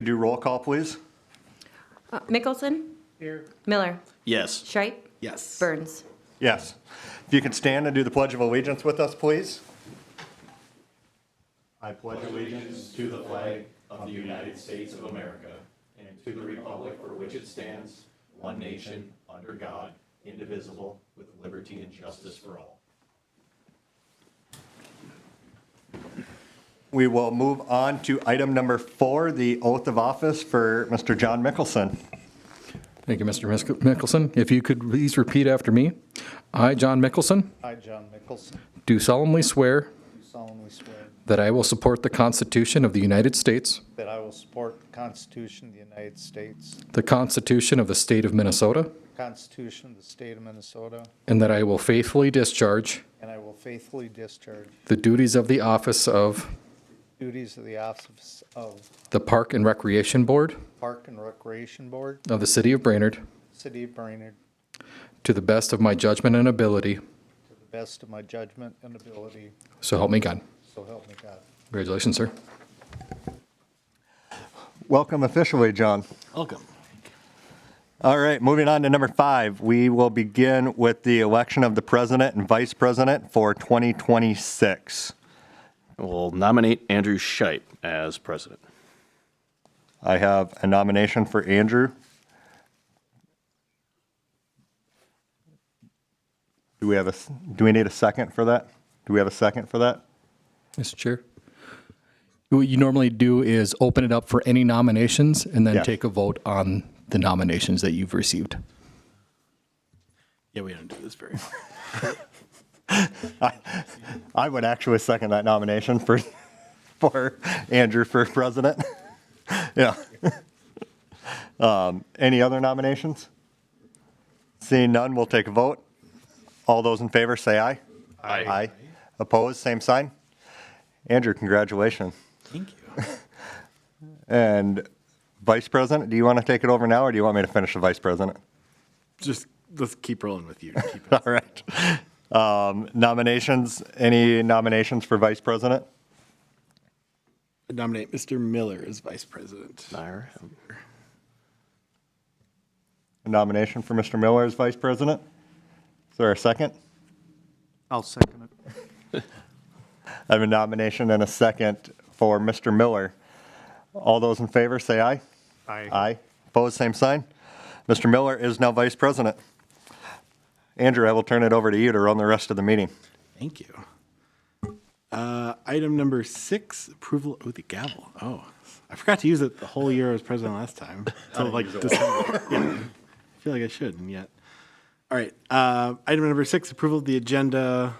Do roll call, please. Mickelson? Here. Miller? Yes. Schreit? Yes. Burns? Yes. If you can stand and do the Pledge of Allegiance with us, please. I pledge allegiance To the flag of the United States of America and to the republic for which it stands, one nation, under God, indivisible, with liberty and justice for all. We will move on to item number 4, the oath of office for Mr. John Mickelson. Thank you, Mr. Mickelson. If you could please repeat after me. I, John Mickelson, I, John Mickelson, do solemnly swear do solemnly swear that I will support the Constitution of the United States, that I will support the Constitution of the United States, the Constitution of the State of Minnesota, the Constitution of the State of Minnesota, and that I will faithfully discharge and I will faithfully discharge the duties of the office of duties of the office of the Park and Recreation Board Park and Recreation Board, of the City of Brainerd City of Brainerd, to the best of my judgment and ability. to the best of my judgment and ability, So help me God. so help me God. Congratulations, sir. Welcome officially, John. Welcome. All right, moving on to number 5. We will begin with the election of the president and vice president for 2026. We'll nominate Andrew Scheit as president. I have a nomination for Andrew. Do we need a second for that? Do we have a second for that? Mr. Chair. What you normally do is open it up for any nominations and then Yeah. take a vote on the nominations that you've received. Yeah, we don't do this very often. I would actually second that nomination for Andrew for president. Yeah. Any other nominations? Seeing none, we'll take a vote. All those in favor say aye. Aye. Aye. Opposed, same sign. Andrew, congratulations. Thank you. And vice president, do you want to take it over now, or do you want me to finish the vice president? Just let's keep rolling with you. Keep All right. Nominations, any nominations for vice president? Nominate Mr. Miller as vice president. Nair. A nomination for Mr. Miller as vice president? Is there a second? I'll second it. I have a nomination and a second for Mr. Miller. All those in favor say aye. Aye. Aye. Opposed, same sign. Mr. Miller is now vice president. Andrew, I will turn it over to you to run the rest of the meeting. Thank you. Item number 6, approval. Oh, the gavel. Oh, I forgot to use it the whole year I was president last time. Until like December. Yeah. I feel like I should, and yet. All right. Item number 6, approval of the agenda.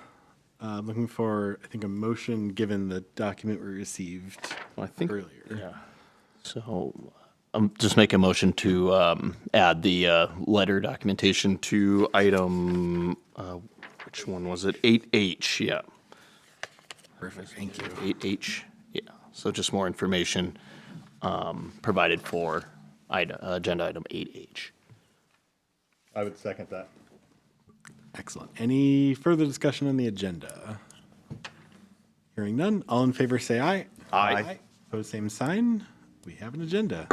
Looking for, I think, a motion given the document we received Well, I think earlier. Yeah. So just make a motion to add the letter documentation to item, which one was it? 8H, yeah. Perfect. Thank you. 8H, yeah. So just more information provided for agenda item 8H. I would second that. Excellent. Any further discussion on the agenda? Hearing none. All in favor say aye. Aye. Opposed, same sign. We have an agenda.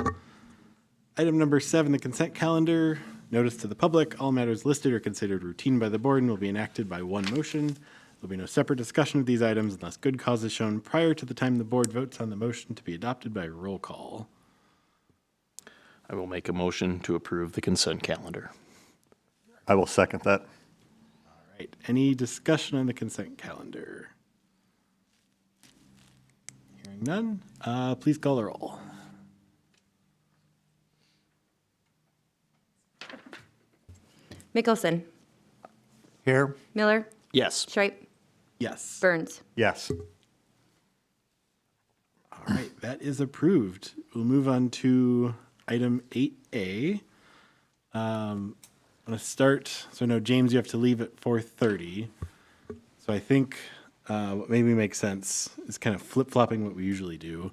Item number 7, the consent calendar. Notice to the public, all matters listed are considered routine by the board and will be enacted by one motion. There'll be no separate discussion of these items unless good cause is shown prior to the time the board votes on the motion to be adopted by roll call. I will make a motion to approve the consent calendar. I will second that. All right. Any discussion on the consent calendar? Hearing none. Please call the roll. Mickelson? Here. Miller? Yes. Schreit? Yes. Burns? Yes. All right, that is approved. We'll move on to item 8A. I'm going to start, so no, James, you have to leave at 4:30. So I think what maybe makes sense is kind of flip-flopping what we usually do.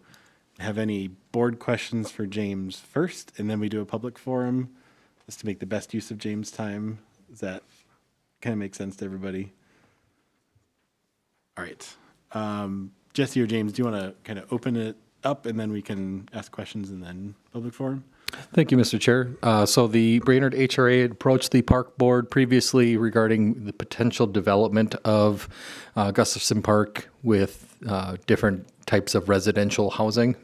Have any board questions for James first, and then we do a public forum, just to make the best use of James' time. Does that kind of make sense to everybody? All right. Jesse or James, do you want to kind of open it up, and then we can ask questions and then public forum. Thank you, Mr. Chair. So the Brainerd HRA had approached the park board previously regarding the potential development of Gustafson Park with different types of residential housing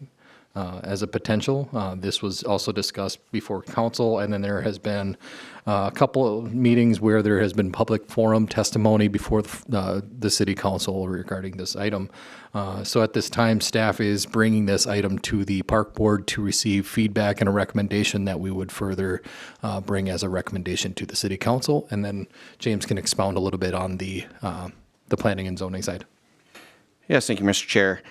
as a potential. This was also discussed before council, and then there has been a couple of meetings where there has been public forum testimony before the city council regarding this item. So at this time, staff is bringing this item to the park board to receive feedback and a recommendation that we would further bring as a recommendation to the city council. And then James can expound a little bit on the planning and zoning side. Yes, thank you, Mr. Chair.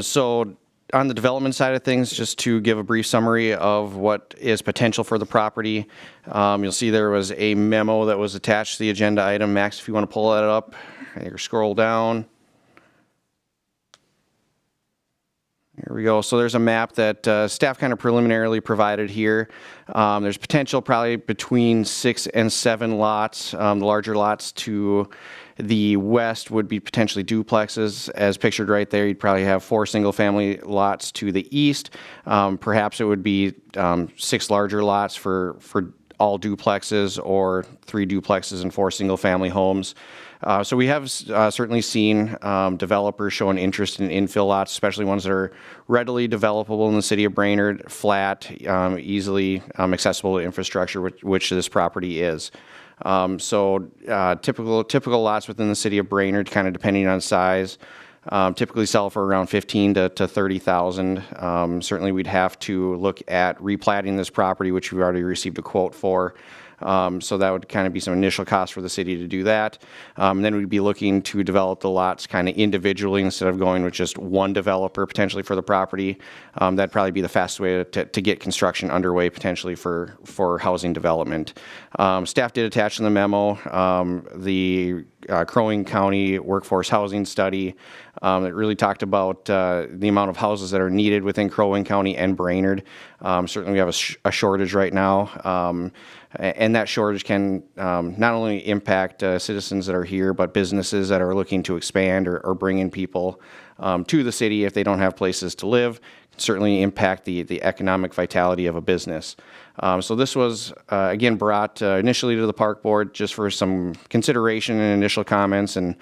So on the development side of things, just to give a brief summary of what is potential for the property, you'll see there was a memo that was attached to the agenda item. Max, if you want to pull that up, or scroll down. Here we go. So there's a map that staff kind of preliminarily provided here. There's potential probably between 6 and 7 lots. The larger lots to the west would be potentially duplexes, as pictured right there. You'd probably have 4 single-family lots to the east. Perhaps it would be 6 larger lots for all duplexes, or 3 duplexes and 4 single-family homes. So we have certainly seen developers show an interest in infill lots, especially ones that are readily developable in the city of Brainerd, flat, easily accessible to infrastructure, which this property is. So typical lots within the city of Brainerd, kind of depending on size, typically sell for around 15 to 30,000. Certainly, we'd have to look at replatting this property, which we've already received a quote for. So that would kind of be some initial cost for the city to do that. And then we'd be looking to develop the lots kind of individually instead of going with just one developer potentially for the property. That'd probably be the fastest way to get construction underway potentially for housing development. Staff did attach in the memo the Crow Wing County Workforce Housing Study. It really talked about the amount of houses that are needed within Crow Wing County and Brainerd. Certainly we have a shortage right now. And that shortage can not only impact citizens that are here, but businesses that are looking to expand or bring in people to the city if they don't have places to live. It can certainly impact the economic vitality of a business. So this was, again, brought initially to the park board just for some consideration and initial comments, and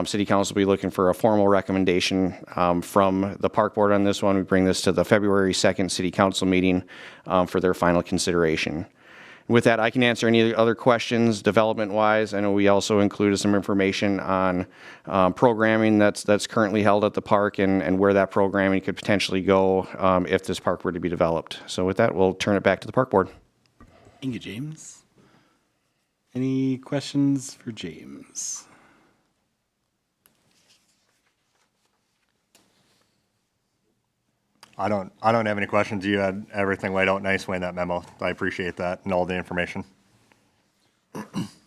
city council will be looking for a formal recommendation from the park board on this one. We bring this to the February 2nd city council meeting for their final consideration. With that, I can answer any other questions development-wise. I know we also included some information on programming that's currently held at the park and where that programming could potentially go if this park were to be developed. So with that, we'll turn it back to the park board. Thank you, James. Any questions for James? I don't have any questions. You had everything laid out nicely in that memo. I appreciate that and all the information.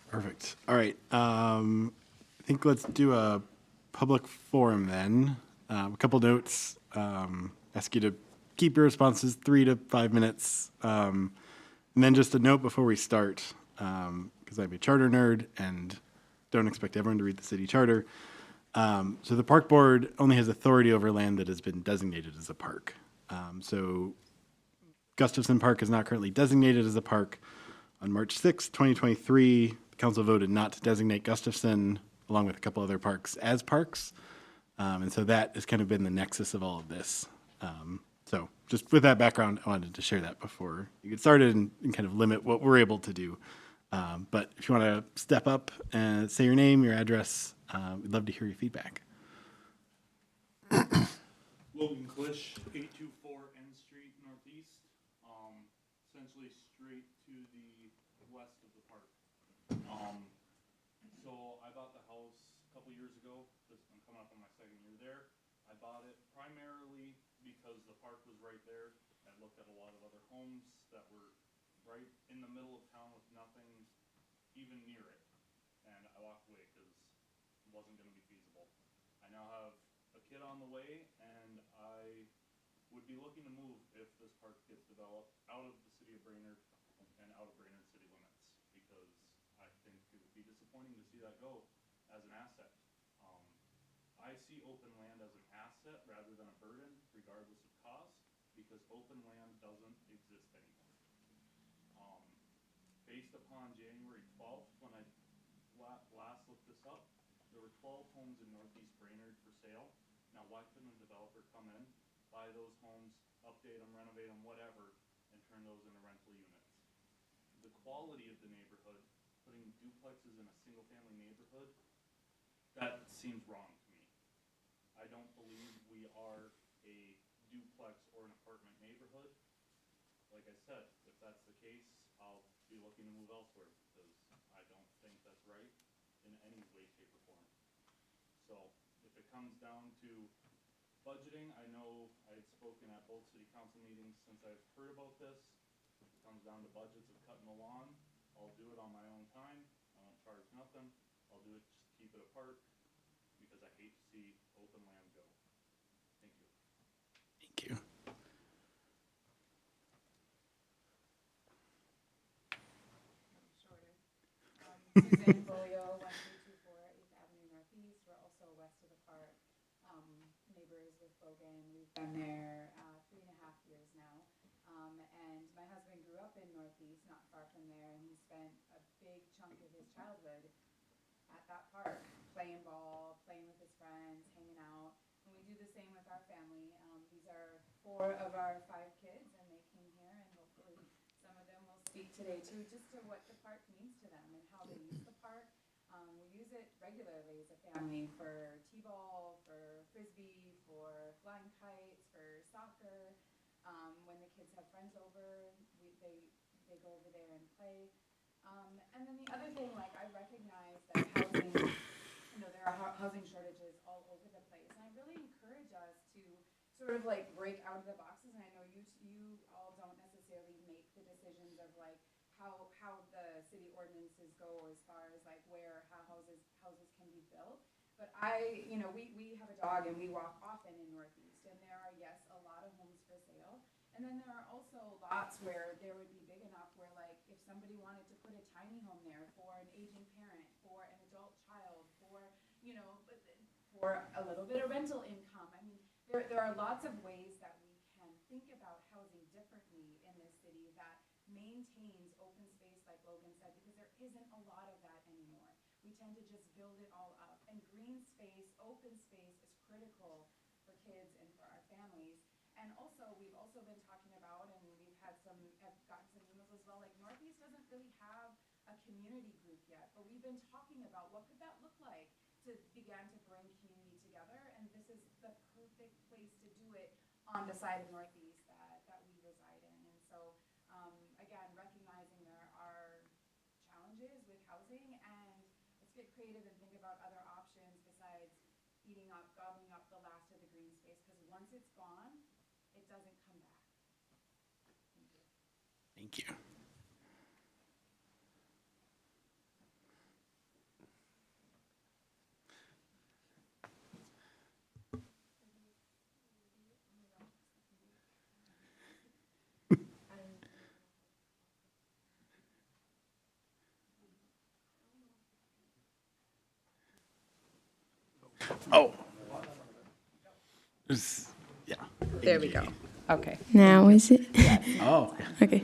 Perfect. All right. I think let's do a public forum then. A couple notes. Ask you to keep your responses 3 to 5 minutes. And then just a note before we start, because I'm a charter nerd and don't expect everyone to read the city charter. So the park board only has authority over land that has been designated as a park. So Gustafson Park is not currently designated as a park. On March 6, 2023, the council voted not to designate Gustafson, along with a couple other parks, as parks. And so that has kind of been the nexus of all of this. So just with that background, I wanted to share that before you get started and kind of limit what we're able to do. But if you want to step up and say your name, your address, we'd love to hear your feedback. Logan Klish, 824 N Street Northeast, essentially straight to the west of the park. So I bought the house a couple years ago. I'm coming up on my 2nd year there. I bought it primarily because the park was right there. I looked at a lot of other homes that were right in the middle of town with nothing even near it. And I walked away because it wasn't going to be feasible. I now have a kid on the way, and I would be looking to move if this park gets developed out of the city of Brainerd and out of Brainerd city limits, because I think it would be disappointing to see that go as an asset. I see open land as an asset rather than a burden, regardless of because open land doesn't exist anymore. Based upon January 12th, when I last looked this up, there were 12 homes in Northeast Brainerd for sale. Now, why couldn't a developer come in, buy those homes, update them, renovate them, whatever, and turn those into rental units? The quality of the neighborhood, putting duplexes in a single-family neighborhood, that seems wrong to me. I don't believe we are a duplex or an apartment neighborhood. Like I said, if that's the case, I'll be looking to move elsewhere because I don't think that's right in any way, shape, or form. So if it comes down to budgeting, I know I had spoken at both city council meetings since I've heard about this. If it comes down to budgets of cutting the lawn, I'll do it on my own time. I won't charge nothing. I'll do it just to keep it a park because I hate to see open land go. Thank you. Thank you. Suzanne Bolio, 1324 8th Avenue Northeast. We're also west of the park, neighbors with Logan. We've been there 3.5 years now. And my husband grew up in Northeast, not far from there, and he spent a big chunk of his childhood at that park, playing ball, playing with his friends, hanging out. And we do the same with our family. These are 4 of our 5 kids, and they came here, and hopefully some of them will speak today too, just to what the park means to them and how they use the park. We use it regularly as a family for t-ball, for frisbee, for flying kites, for soccer. When the kids have friends over, they go over there and play. And then the other thing, like, I recognize that housing, there are housing shortages all over the place, and I really encourage us to sort of like break out of the boxes. And I know you all don't necessarily make the decisions of like how the city ordinances go as far as like how houses can be built. But we have a dog and we walk often in Northeast, and there are, yes, a lot of homes for sale. And then there are also lots where there would be big enough where, like, if somebody wanted to put a tiny home there for an aging parent, for an adult child, for a little bit of rental income. I mean, there are lots of ways that we can think about housing differently in this city that maintains open space, like Logan said, because there isn't a lot of that anymore. We tend to just build it all up. And green space, open space is critical for kids and for our families. And also, we've also been talking about, and we've gotten some emails as well, like Northeast doesn't really have a community group yet, but we've been talking about what could that look like to begin to bring community together, and this is the perfect place to do it on the side of Northeast that we reside in. And so, again, recognizing there are challenges with housing, and let's get creative and think about other options besides gobbling up the last of the green space, because once it's gone, it doesn't come back. Thank you. Thank you. Oh. Yeah. There we go. Okay. Now is it? Oh. Okay.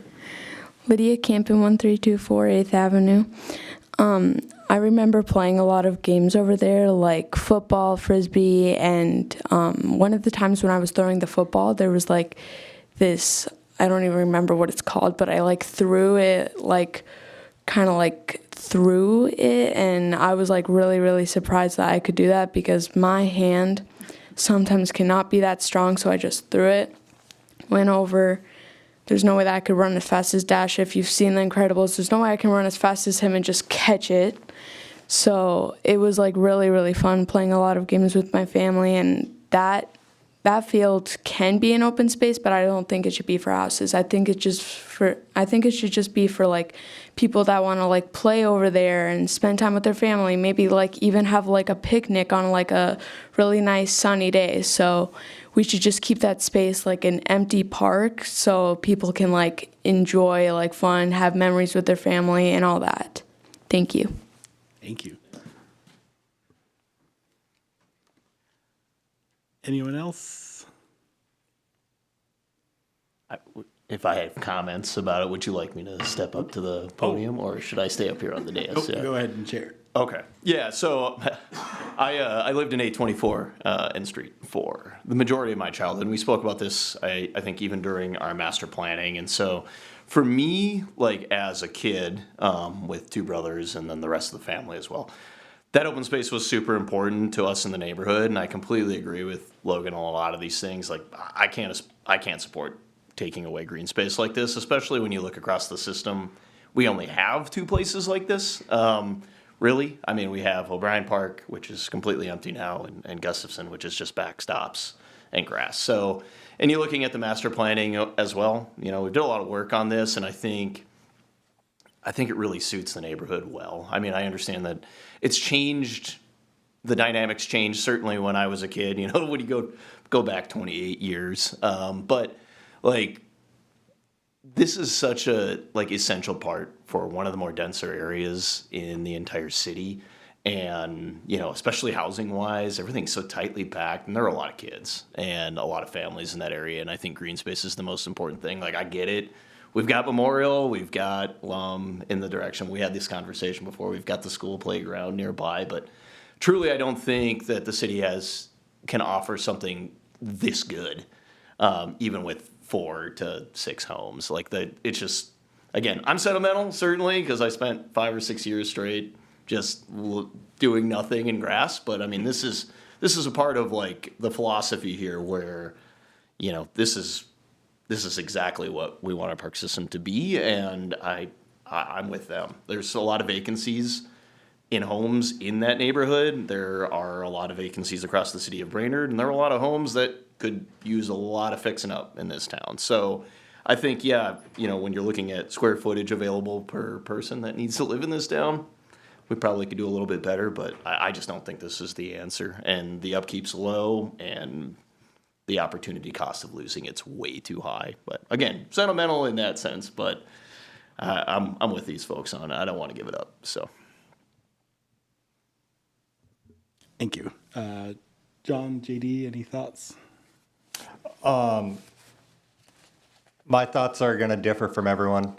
Lydia Campen, 1324 8th Avenue. I remember playing a lot of games over there, like football, frisbee, and one of the times when I was throwing the football, there was like this, I don't even remember what it's called, but I like threw it, like kind of like threw it, and I was like really, really surprised that I could do that because my hand sometimes cannot be that strong, so I just threw it, went over. There's no way that I could run as fast as Dash. If you've seen The Incredibles, there's no way I can run as fast as him and just catch it. So it was like really, really fun playing a lot of games with my family, and that field can be an open space, but I don't think it should be for houses. I think it should just be for like people that want to like play over there and spend time with their family, maybe like even have like a picnic on like a really nice sunny day. So we should just keep that space like an empty park so people can like enjoy like fun, have memories with their family and all that. Thank you. Thank you. Anyone else? If I have comments about it, would you like me to step up to the podium, or should I stay up here on the dais? Nope, Yeah. go ahead and share. Okay. Yeah. So I lived in 824 N Street for the majority of my childhood. And we spoke about this, I think, even during our master planning. And so for me, like as a kid with two brothers and then the rest of the family as well, that open space was super important to us in the neighborhood. And I completely agree with Logan on a lot of these things. Like I can't support taking away green space like this, especially when you look across the system. We only have two places like this. Really, I mean, we have O'Brien Park, which is completely empty now, and Gustafson, which is just backstops and grass. So, and you're looking at the master planning as well. You know, we did a lot of work on this, and I think it really suits the neighborhood well. I mean, I understand that it's changed. The dynamics changed certainly when I was a kid. You know, when you go back 28 years, but like. This is such a essential part for one of the more denser areas in the entire city, and you know, especially housing wise, everything's so tightly packed, and there are a lot of kids and a lot of families in that area. And I think green space is the most important thing. Like I get it, we've got Memorial, we've got Lum in the direction. We had this conversation before. We've got the school playground nearby, but truly, I don't think that the city can offer something this good, even with 4 to 6 homes. It's just, again, I'm sentimental, certainly, because I spent 5 or 6 years straight just doing nothing in grass. But I mean, this is a part of like the philosophy here where, you know, this is exactly what we want our park system to be. And I'm with them. There's a lot of vacancies in homes in that neighborhood. There are a lot of vacancies across the city of Brainerd, and there are a lot of homes that could use a lot of fixing up in this town. So I think, yeah, you know, when you're looking at square footage available per person that needs to live in this town, we probably could do a little bit better, but I just don't think this is the answer. And the upkeep's low, and the opportunity cost of losing it's way too high. But again, sentimental in that sense, but I'm with these folks on it. I don't want to give it up, so. Thank you. John, JD, any thoughts? My thoughts are going to differ from everyone.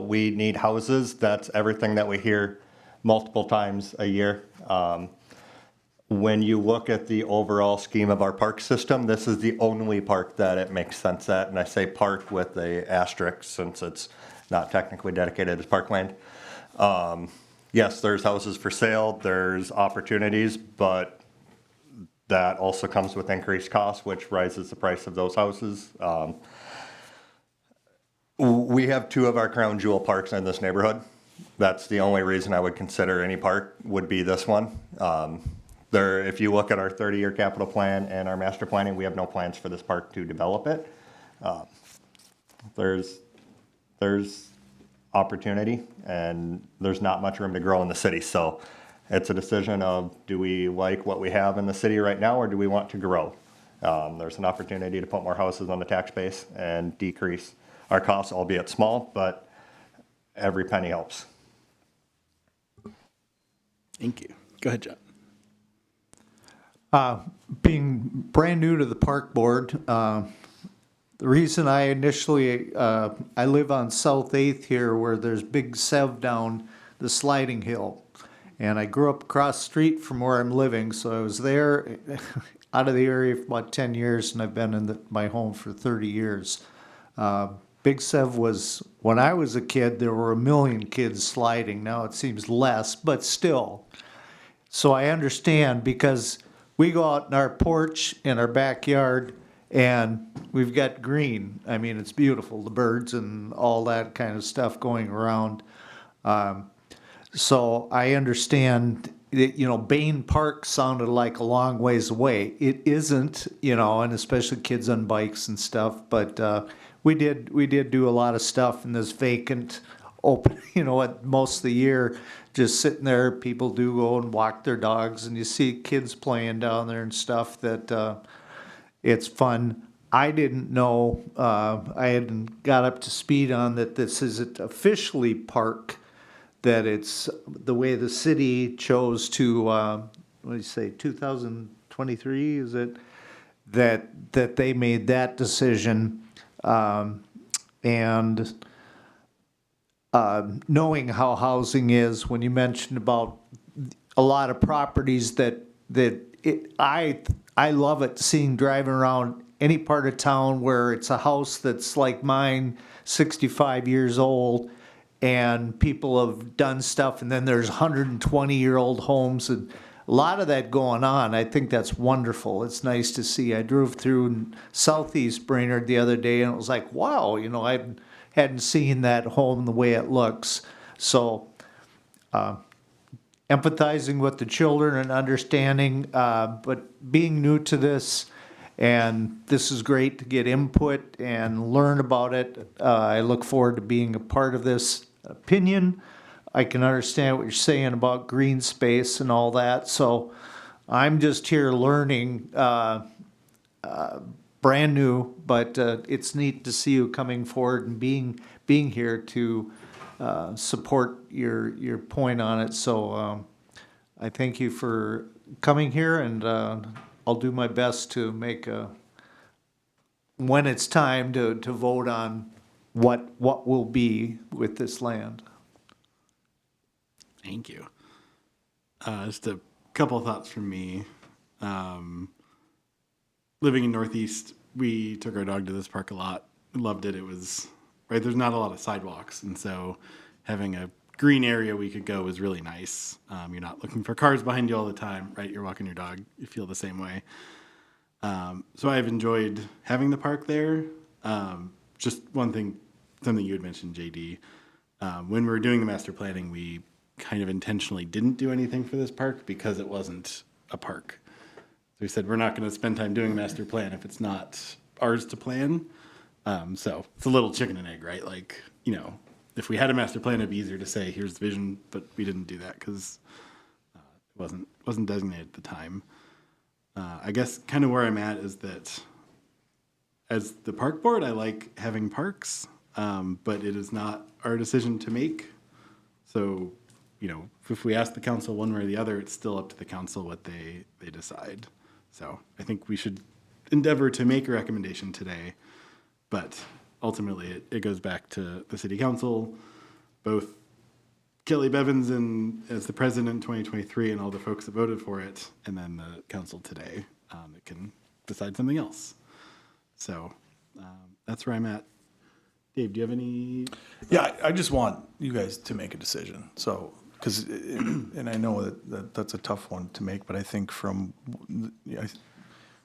We need houses. That's everything that we hear multiple times a year. When you look at the overall scheme of our park system, this is the only park that it makes sense at. And I say park with a asterisk since it's not technically dedicated as parkland. Yes, there's houses for sale, there's opportunities, but that also comes with increased costs, which rises the price of those houses. We have 2 of our crown jewel parks in this neighborhood. That's the only reason I would consider any park would be this one. If you look at our 30-year capital plan and our master planning, we have no plans for this park to develop it. There's opportunity, and there's not much room to grow in the city. So it's a decision of, do we like what we have in the city right now, or do we want to grow? There's an opportunity to put more houses on the tax base and decrease our costs, albeit small, but every penny helps. Thank you. Go ahead, John. Being brand new to the park board, the reason I initially, I live on South 8th here where there's Big Sev down the sliding hill. And I grew up across the street from where I'm living, so I was there out of the area for about 10 years, and I've been in my home for 30 years. Big Sev was, when I was a kid, there were 1 million kids sliding. Now it seems less, but still. So I understand, because we go out in our porch in our backyard and we've got green. I mean, it's beautiful, the birds and all that kind of stuff going around. So I understand that, you know, Bain Park sounded like a long ways away. It isn't, you know, and especially kids on bikes and stuff, but we did do a lot of stuff in this vacant open, you know, at most of the year, just sitting there. People do go and walk their dogs, and you see kids playing down there and stuff. That it's fun. I didn't know, I hadn't got up to speed on that this isn't officially park, that it's the way the city chose to, what do you say, 2023, is it? That they made that decision. And knowing how housing is, when you mentioned about a lot of properties I love it seeing driving around any part of town where it's a house that's like mine, 65 years old, and people have done stuff, and then there's 120-year-old homes, and a lot of that going on. I think that's wonderful. It's nice to see. I drove through southeast Brainerd the other day, and it was like, wow, I hadn't seen that home the way it looks. So empathizing with the children and understanding, but being new to this, and this is great to get input and learn about it. I look forward to being a part of this opinion. I can understand what you're saying about green space and all that, so I'm just here learning, brand new, but it's neat to see you coming forward and being here to support your point on it. So I thank you for coming here, and I'll do my best to make when it's time to vote on what will be with this land. Thank you. Just a couple of thoughts from me. Living in Northeast, we took our dog to this park a lot. Loved it. It was, right, there's not a lot of sidewalks, and so having a green area we could go was really nice. You're not looking for cars behind you all the time, right? You're walking your dog. You feel the same way. So I've enjoyed having the park there. Just one thing, something you had mentioned, JD. When we were doing the master planning, we kind of intentionally didn't do anything for this park because it wasn't a park. So we said, we're not going to spend time doing a master plan if it's not ours to plan. So it's a little chicken and egg, right? Like, if we had a master plan, it'd be easier to say, here's the vision, but we didn't do that because it wasn't designated at the time. I guess kind of where I'm at is that as the park board, I like having parks, but it is not our decision to make. So, if we ask the council one way or the other, it's still up to the council what they decide. So I think we should endeavor to make a recommendation today, but ultimately it goes back to the city council, both Kelly Bevins as the president in 2023 and all the folks that voted for it, and then the council today that can decide something else. So that's where I'm at. Dave, do you have any? Yeah, I just want you guys to make a decision. So, because, and I know that's a tough one to make, but I think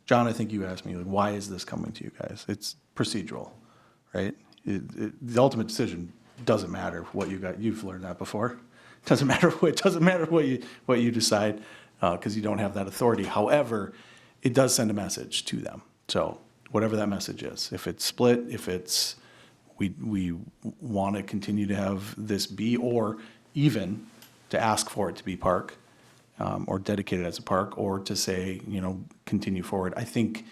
John, I think you asked me, like, why is this coming to you guys? It's procedural, right? The ultimate decision doesn't matter what you got. You've learned that before. It doesn't matter what you decide because you don't have that authority. However, it does send a message to them. So whatever that message is, if it's split, if it's we want to continue to have this be, or even to ask for it to be park, or dedicated as a park, or to say, continue forward. I think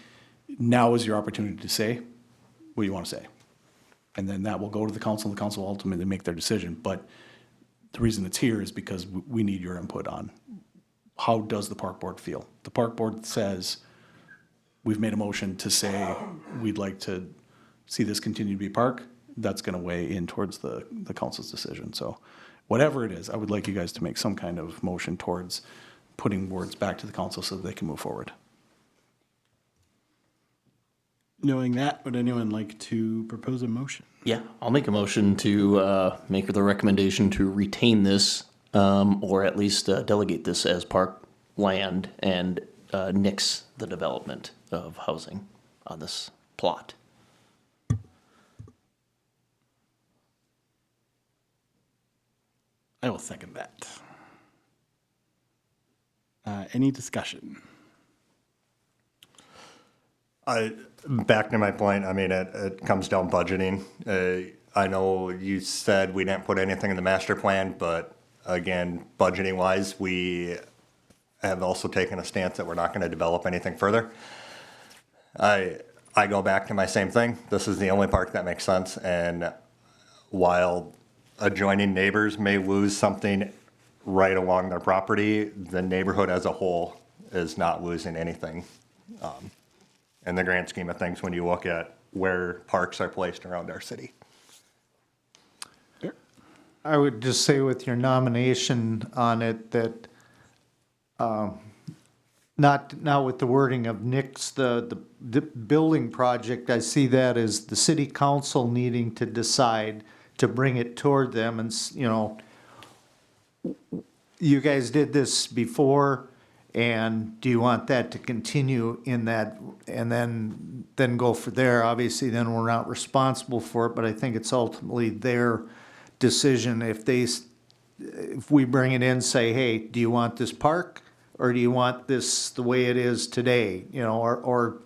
now is your opportunity to say what you want to say. And then that will go to the council, and the council will ultimately make their decision. But the reason it's here is because we need your input on how does the park board feel. The park board says, we've made a motion to say we'd like to see this continue to be park. That's going to weigh in towards the council's decision. So whatever it is, I would like you guys to make some kind of motion towards putting words back to the council so that they can move forward. Knowing that, would anyone like to propose a motion? Yeah, I'll make a motion to make the recommendation to retain this, or at least delegate this as park land and nix the development of housing on this plot. I will second that. Any discussion? Back to my point, it comes down budgeting. I know you said we didn't put anything in the master plan, but again, budgeting wise, we have also taken a stance that we're not going to develop anything further. I go back to my same thing. This is the only park that makes sense, and while adjoining neighbors may lose something right along their property, the neighborhood as a whole is not losing anything. In the grand scheme of things, when you look at where parks are placed around our city. I would just say with your nomination on it that, not with the wording of Nick's, the building project, I see that as the city council needing to decide to bring it toward them and, you know, you guys did this before, and do you want that to continue in that, and then go for there? Obviously, then we're not responsible for it, but I think it's ultimately their decision. If we bring it in, say, hey, do you want this park, or do you want this the way it is today? You know, or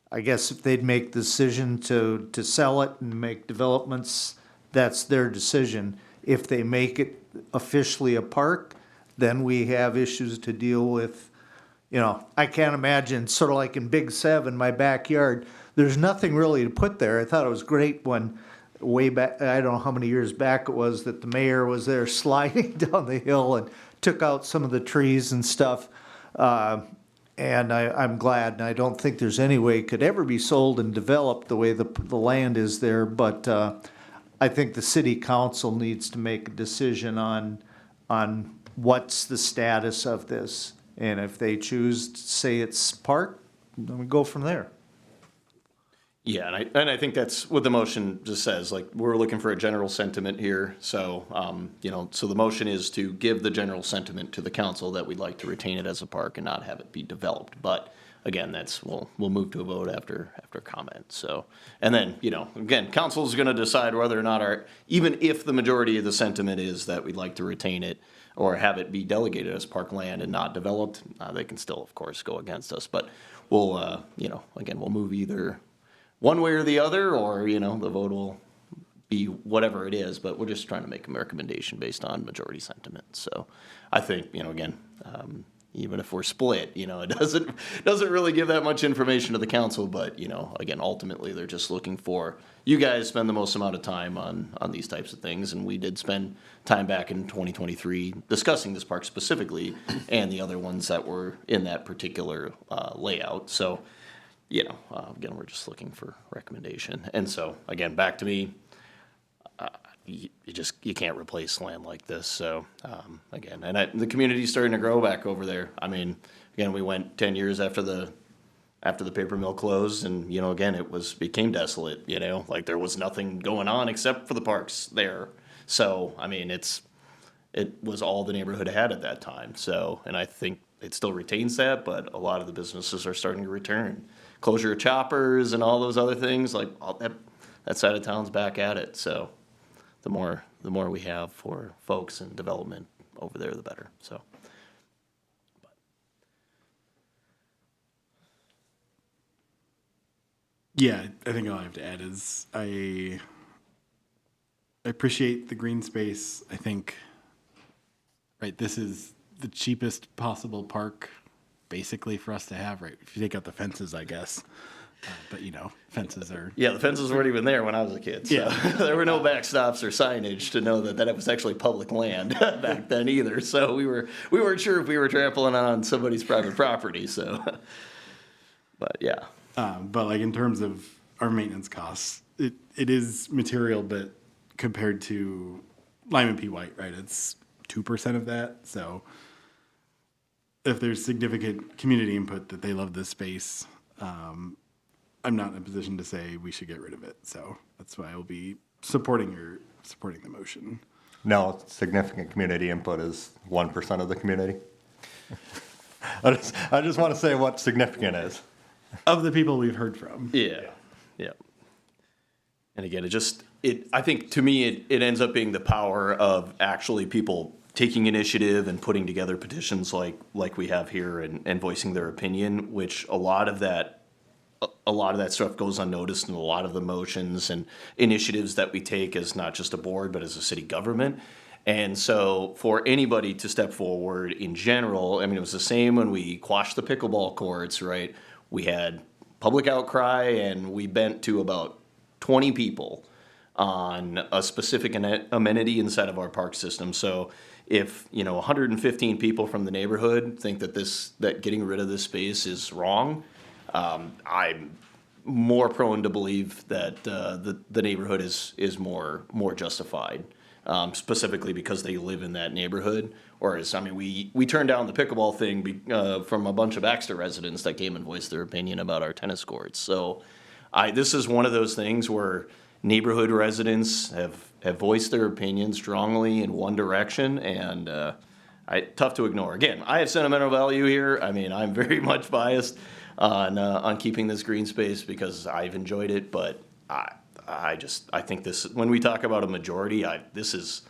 I guess if they'd make the decision to sell it and make developments, that's their decision. If they make it officially a park, then we have issues to deal with. You know, I can't imagine, sort of like in Big Seven, my backyard, there's nothing really to put there. I thought it was great when, way back, I don't know how many years back it was, that the mayor was there sliding down the hill and took out some of the trees and stuff. And I'm glad, and I don't think there's any way it could ever be sold and developed the way the land is there, but I think the city council needs to make a decision on what's the status of this. And if they choose to say it's park, then we go from there. Yeah, and I think that's what the motion just says, like, we're looking for a general sentiment here, so, you know, so the motion is to give the general sentiment to the council that we'd like to retain it as a park and not have it be developed, but again, we'll move to a vote after comment, so, and then, you know, again, council's gonna decide whether or not even if the majority of the sentiment is that we'd like to retain it or have it be delegated as parkland and not developed, they can still, of course, go against us, but we'll, you know, again, we'll move either one way or the other, or, you know, the vote will be whatever it is, but we're just trying to make a recommendation based on majority sentiment. So I think, you know, again, even if we're split, you know, it doesn't really give that much information to the council, but, you know, again, ultimately they're just looking for, you guys spend the most amount of time on these types of things, and we did spend time back in 2023 discussing this park specifically and the other ones that were in that particular layout. So, you know, again, we're just looking for recommendation. And so, again, back to me, you can't replace land like this. So, again, and the community's starting to grow back over there. I mean, again, we went 10 years after the paper mill closed, and, you know, again, it became desolate, you know, like there was nothing going on except for the parks there. So, I mean, it was all the neighborhood had at that time. So, and I think it still retains that, but a lot of the businesses are starting to return. Closure of Choppers and all those other things, like all that side of town's back at it. So the more we have for folks and development over there, the better. So. Yeah, I think all I have to add is I appreciate the green space. I think, right, this is the cheapest possible park basically for us to have, right? If you take out the fences, I guess. But, you know, fences are... Yeah, the fences weren't even there when I was a kid. So Yeah. there were no backstops or signage to know that it was actually public land back then either. So we weren't sure if we were trampling on somebody's private property. So, but yeah. But like in terms of our maintenance costs, it is material, but compared to Lyman P. White, right, it's 2% of that. So if there's significant community input that they love this space, I'm not in a position to say we should get rid of it. So that's why I will be supporting the motion. No, significant community input is 1% of the community. I just want to say what significant is. Of the people we've heard from. Yeah. And again, I think to me, it ends up being the power of actually people taking initiative and putting together petitions like we have here and voicing their opinion, which a lot of that stuff goes unnoticed in a lot of the motions and initiatives that we take as not just a board, but as a city government. And so for anybody to step forward in general, I mean, it was the same when we quashed the pickleball courts, right? We had public outcry and we bent to about 20 people on a specific amenity inside of our park system. So if, 115 people from the neighborhood think that getting rid of this space is wrong, I'm more prone to believe that the neighborhood is more justified specifically because they live in that neighborhood. Whereas, I mean, we turned down the pickleball thing from a bunch of Baxter residents that came and voiced their opinion about our tennis courts. So this is one of those things where neighborhood residents have voiced their opinion strongly in one direction, and tough to ignore. Again, I have sentimental value here. I mean, I'm very much biased on keeping this green space because I've enjoyed it, but I think this, when we talk about a majority, this is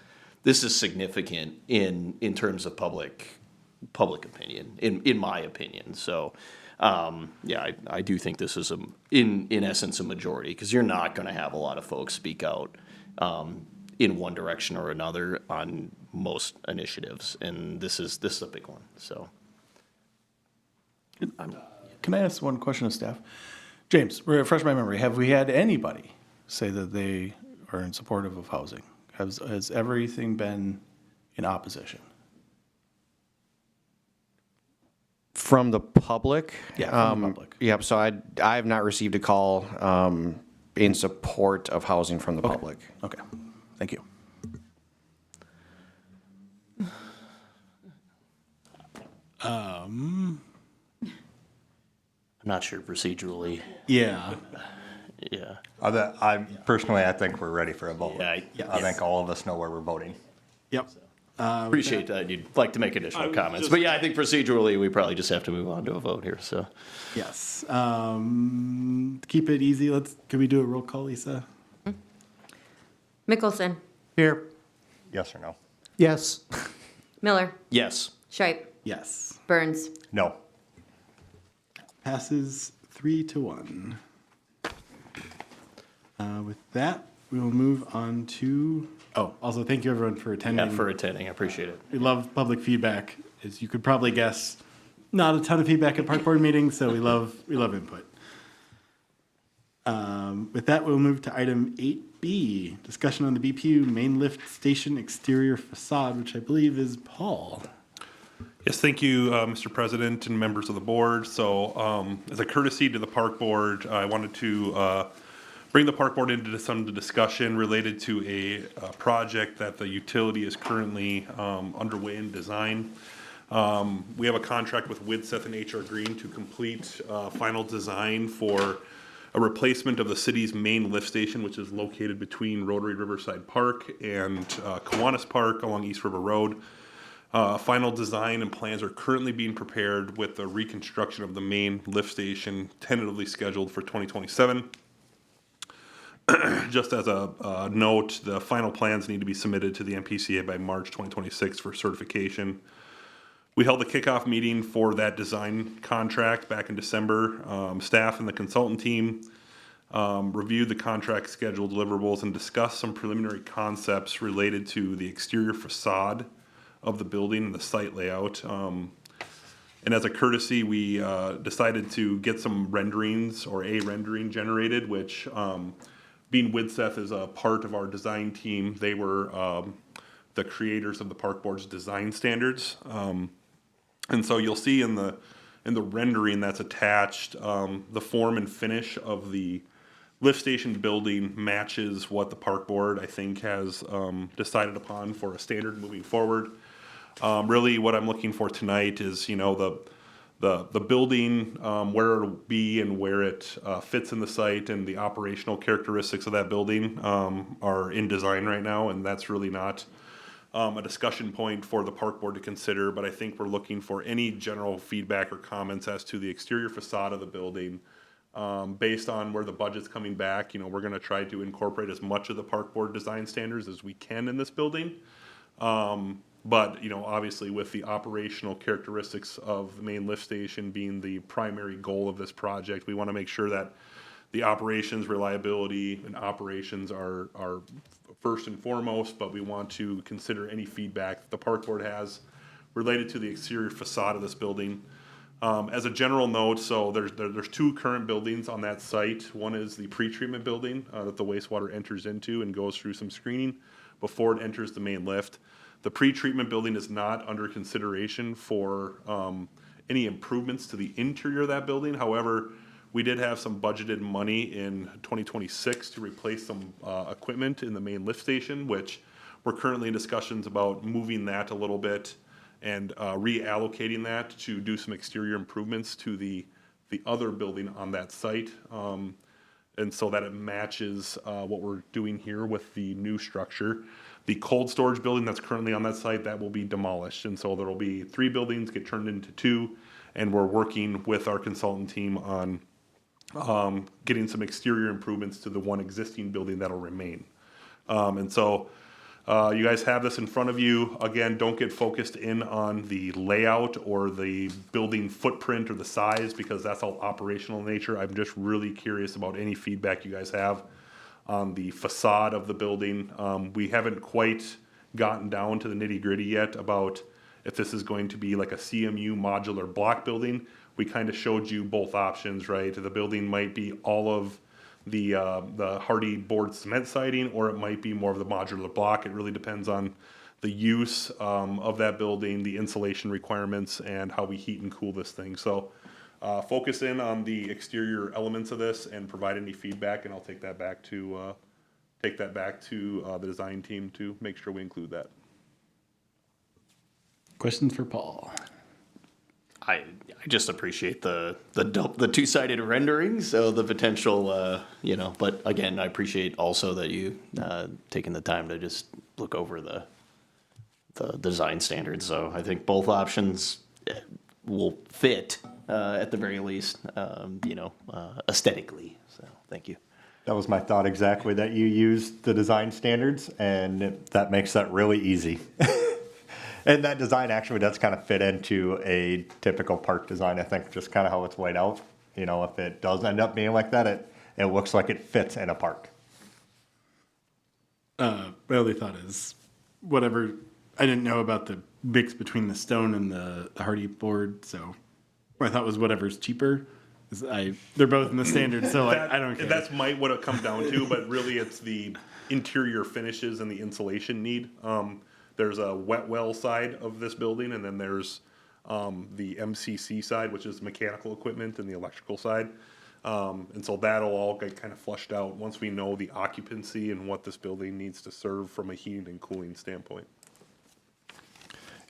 significant in terms of public opinion, in my opinion. So, yeah, I do think this is in essence a majority, because you're not going to have a lot of folks speak out in one direction or another on most initiatives, and this is a big one. So, Can I ask one question of staff? James, refresh my memory. Have we had anybody say that they are in supportive of housing? Has everything been in opposition? From the public? Yeah, from the public. Yep, so I have not received a call in support of housing from the public. Okay, thank you. I'm not sure procedurally. Yeah. Yeah. I personally, I think we're ready for a vote. Yeah, I think all of us know where we're voting. Yep. Appreciate that. You'd like to make additional comments, but yeah, I think procedurally we probably just have to move on to a vote here. So, Yes. Keep it easy. Can we do a roll call, Lisa? Mickelson, Here. Yes or no? Yes. Miller, yes. Shipe, Yes. Burns. No. Passes 3-1. With that, we will move on to. Oh, also thank you everyone for attending. Yeah, for attending. I appreciate it. We love public feedback. As you could probably guess, not a ton of feedback at park board meetings, so we love input. With that, we'll move to item 8B, discussion on the BPU main lift station exterior facade, which I believe is Paul. Yes, thank you, Mr. President and members of the board. So as a courtesy to the park board, I wanted to bring the park board into some discussion related to a project that the utility is currently underway in design. We have a contract with Widseth and HR Green to complete final design for a replacement of the city's main lift station, which is located between Rotary Riverside Park and Kiwanis Park along East River Road. Final design and plans are currently being prepared with the reconstruction of the main lift station tentatively scheduled for 2027. Just as a note, the final plans need to be submitted to the MPCA by March 2026 for certification. We held a kickoff meeting for that design contract back in December. Staff and the consultant team reviewed the contract schedule deliverables and discussed some preliminary concepts related to the exterior facade of the building and the site layout. And as a courtesy, we decided to get some renderings or a rendering generated, which being Widseth is a part of our design team. They were the creators of the park board's design standards. And so you'll see in the rendering that's attached, the form and finish of the lift station building matches what the park board, I think, has decided upon for a standard moving forward. Really what I'm looking for tonight is, the building, where it'll be and where it fits in the site, and the operational characteristics of that building are in design right now, and that's really not a discussion point for the park board to consider, but I think we're looking for any general feedback or comments as to the exterior facade of the building. Based on where the budget's coming back, we're gonna try to incorporate as much of the park board design standards as we can in this building. But, obviously with the operational characteristics of the main lift station being the primary goal of this project, we wanna make sure that the operations, reliability, and operations are first and foremost, but we want to consider any feedback that the park board has related to the exterior facade of this building. As a general note, so there's two current buildings on that site. One is the pretreatment building that the wastewater enters into and goes through some screening before it enters the main lift. The pretreatment building is not under consideration for any improvements to the interior of that building. However, we did have some budgeted money in 2026 to replace some equipment in the main lift station, which We're currently in discussions about moving that a little bit and reallocating that to do some exterior improvements to the other building on that site. And so that it matches what we're doing here with the new structure. The cold storage building that's currently on that site, that will be demolished. And so there will be 3 buildings get turned into 2, and we're working with our consultant team on getting some exterior improvements to the one existing building that'll remain. And so you guys have this in front of you. Again, don't get focused in on the layout or the building footprint or the size, because that's all operational in nature. I'm just really curious about any feedback you guys have on the facade of the building. We haven't quite gotten down to the nitty gritty yet about if this is going to be like a CMU modular block building. We kind of showed you both options, right? The building might be all of the hardy board cement siding, or it might be more of the modular block. It really depends on the use of that building, the insulation requirements, and how we heat and cool this thing. So focus in on the exterior elements of this and provide any feedback, and I'll take that back to the design team to make sure we include that. Questions for Paul? I just appreciate the 2-sided rendering, so the potential, but again, I appreciate also that you taking the time to just look over the design standards. So I think both options will fit at the very least, aesthetically. So thank you. That was my thought exactly, that you used the design standards, and that makes that really easy. And that design actually does kind of fit into a typical park design, I think, just kind of how it's laid out. You know, if it does end up being like that, it looks like it fits in a park. My only thought is, whatever, I didn't know about the mix between the stone and the hardy board, so my thought was whatever's cheaper. They're both in the standard, so I don't care. That's might what it comes down to, but really it's the interior finishes and the insulation need. There's a wet well side of this building, and then there's the MCC side, which is mechanical equipment, and the electrical side. And so that'll all get kind of flushed out once we know the occupancy and what this building needs to serve from a heating and cooling standpoint.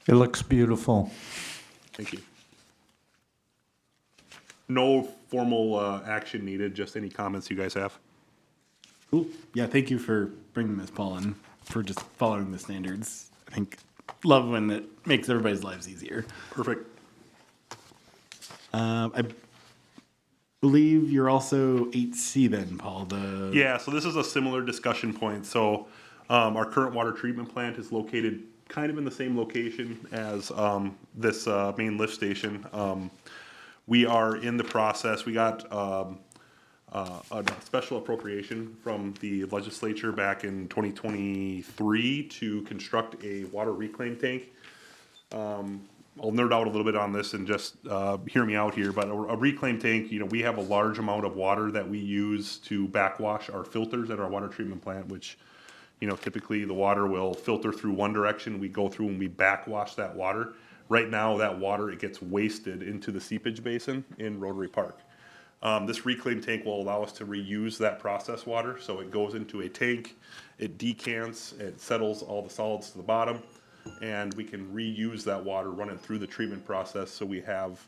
It looks beautiful. Thank you. No formal action needed, just any comments you guys have. Cool. Yeah, thank you for bringing this, Paul, and for just following the standards. I think love when it makes everybody's lives easier. Perfect. I believe you're also 8C then, Paul. Yeah, so this is a similar discussion point. So our current water treatment plant is located kind of in the same location as this main lift station. We are in the process. We got a special appropriation from the legislature back in 2023 to construct a water reclaim tank. I'll nerd out a little bit on this and just hear me out here, but a reclaim tank, we have a large amount of water that we use to backwash our filters at our water treatment plant, which, typically the water will filter through one direction. We go through and we backwash that water. Right now, that water, it gets wasted into the seepage basin in Rotary Park. This reclaim tank will allow us to reuse that process water. So it goes into a tank, it decants, it settles all the solids to the bottom, and we can reuse that water, run it through the treatment process so we have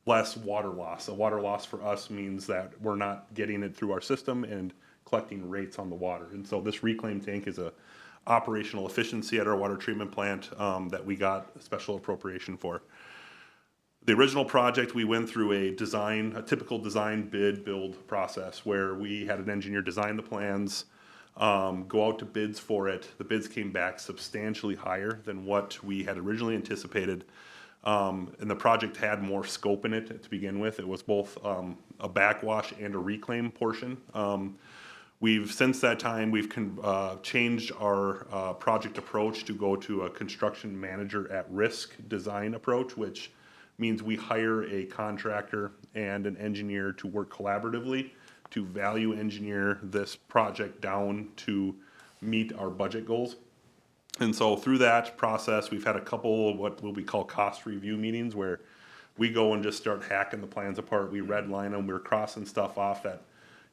less water loss. A water loss for us means that we're not getting it through our system and collecting rates on the water. And so this reclaim tank is a operational efficiency at our water treatment plant that we got a special appropriation for. The original project, we went through a typical design bid build process where we had an engineer design the plans, go out to bids for it. The bids came back substantially higher than what we had originally anticipated. And the project had more scope in it to begin with. It was both a backwash and a reclaim portion. Since that time, we've changed our project approach to go to a construction manager at risk design approach, which means we hire a contractor and an engineer to work collaboratively to value engineer this project down to meet our budget goals. And so through that process, we've had a couple of what we call cost review meetings where we go and just start hacking the plans apart. We redline them. We're crossing stuff off that,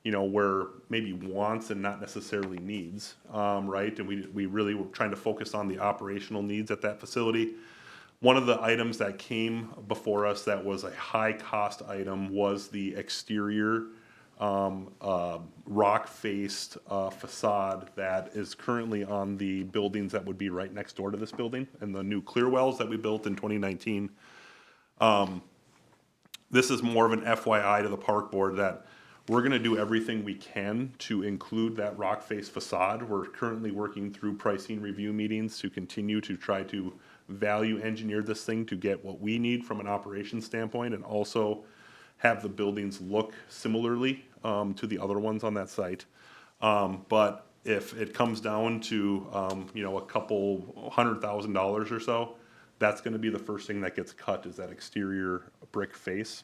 where maybe wants and not necessarily needs, right? And we really were trying to focus on the operational needs at that facility. One of the items that came before us that was a high cost item was the exterior rock faced facade that is currently on the buildings that would be right next door to this building and the new clear wells that we built in 2019. This is more of an FYI to the park board that we're going to do everything we can to include that rock face facade. We're currently working through pricing review meetings to continue to try to value engineer this thing to get what we need from an operations standpoint and also have the buildings look similarly to the other ones on that site. But if it comes down to a couple $100,000 or so, that's going to be the first thing that gets cut is that exterior brick face.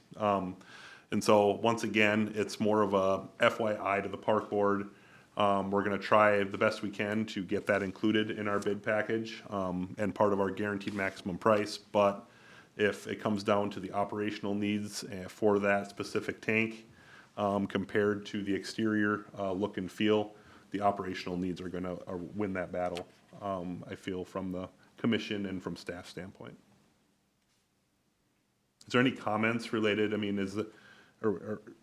And so once again, it's more of a FYI to the park board. We're going to try the best we can to get that included in our bid package and part of our guaranteed maximum price. But if it comes down to the operational needs for that specific tank compared to the exterior look and feel, the operational needs are going to win that battle, I feel, from the commission and from staff standpoint. Is there any comments related? I mean,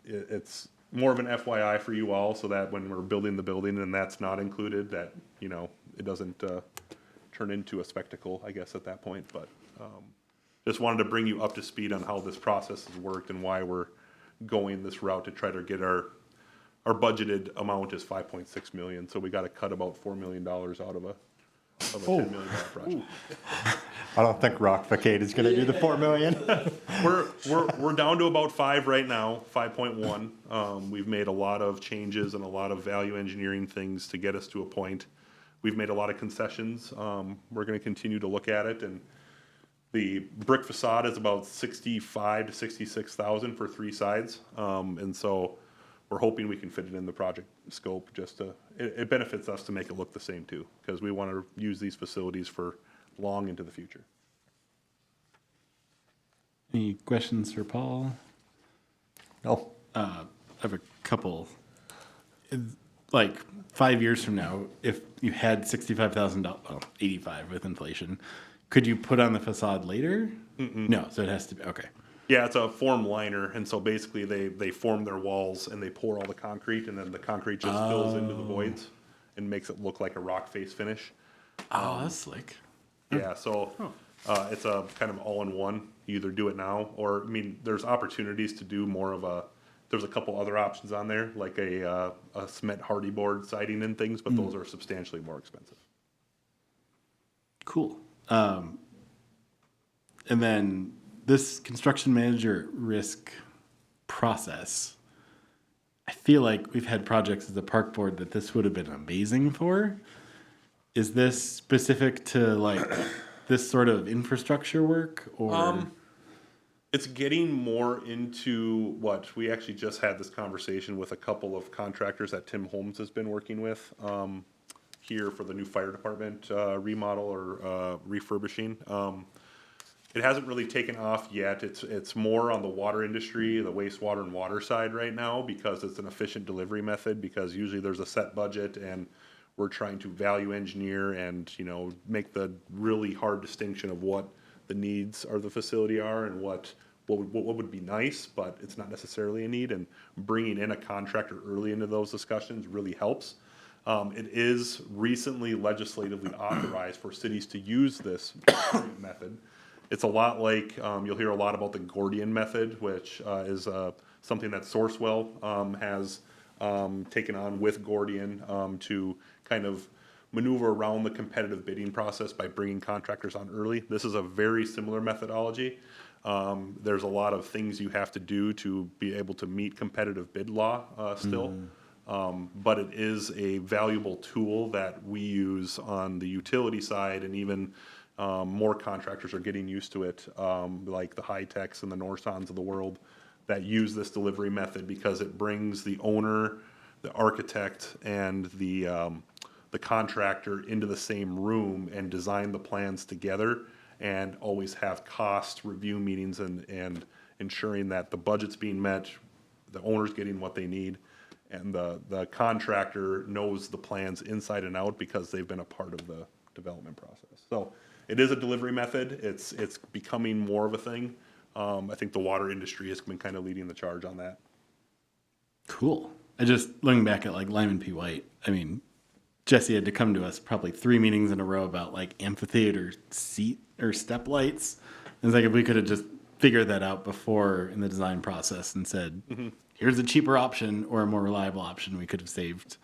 it's more of an FYI for you all so that when we're building the building and that's not included, that, it doesn't turn into a spectacle, I guess, at that point. But just wanted to bring you up to speed on how this process has worked and why we're going this route to try to get our budgeted amount is 5.6 million. So we got to cut about $4 million out of a $10 million project. I don't think Rockficade is going to do the 4 million. We're down to about 5 right now, 5.1. We've made a lot of changes and a lot of value engineering things to get us to a point. We've made a lot of concessions. We're going to continue to look at it, and the brick facade is about 65 to 66,000 for 3 sides, and so we're hoping we can fit it in the project scope. It benefits us to make it look the same too, because we want to use these facilities for long into the future. Any questions for Paul? No. I have a couple. Like 5 years from now, if you had $65,000, well, 85 with inflation, could you put on the facade later? No, so it has to be, okay. Yeah, it's a form liner, and so basically they form their walls and they pour all the concrete, and then the concrete just fills into the voids and makes it look like a rock face finish. Oh, that's slick. Yeah, so it's a kind of all-in-one. You either do it now, or there's opportunities to do more of there's a couple other options on there, like a cement hardy board siding and things, but those are substantially more expensive. Cool. And then this construction manager risk process, I feel like we've had projects as a park board that this would have been amazing for. Is this specific to like this sort of infrastructure work, or? It's getting more into what we actually just had this conversation with a couple of contractors that Tim Holmes has been working with here for the new fire department remodel or refurbishing. It hasn't really taken off yet. It's more on the water industry, the wastewater and water side right now, because it's an efficient delivery method, because usually there's a set budget and we're trying to value engineer and, make the really hard distinction of what the needs of the facility are and what would be nice, but it's not necessarily a need. And bringing in a contractor early into those discussions really helps. It is recently legislatively authorized for cities to use this method. It's a lot like, you'll hear a lot about the Gordian method, which is something that Sourcewell has taken on with Gordian to kind of maneuver around the competitive bidding process by bringing contractors on early. This is a very similar methodology. There's a lot of things you have to do to be able to meet competitive bid law still. But it is a valuable tool that we use on the utility side, and even more contractors are getting used to it, like the High-Techs and the Norsons of the world that use this delivery method, because it brings the owner, the architect, and the contractor into the same room and design the plans together, and always have cost review meetings and ensuring that the budget's being met, the owner's getting what they need, And the contractor knows the plans inside and out because they've been a part of the development process. So it is a delivery method. It's becoming more of a thing. I think the water industry has been kind of leading the charge on that. Cool. I just looking back at like Lyman P. White. I mean, Jesse had to come to us probably 3 meetings in a row about like amphitheater seat or step lights. And it's like if we could have just figured that out before in the design process and said, here's a cheaper option or a more reliable option, we could have saved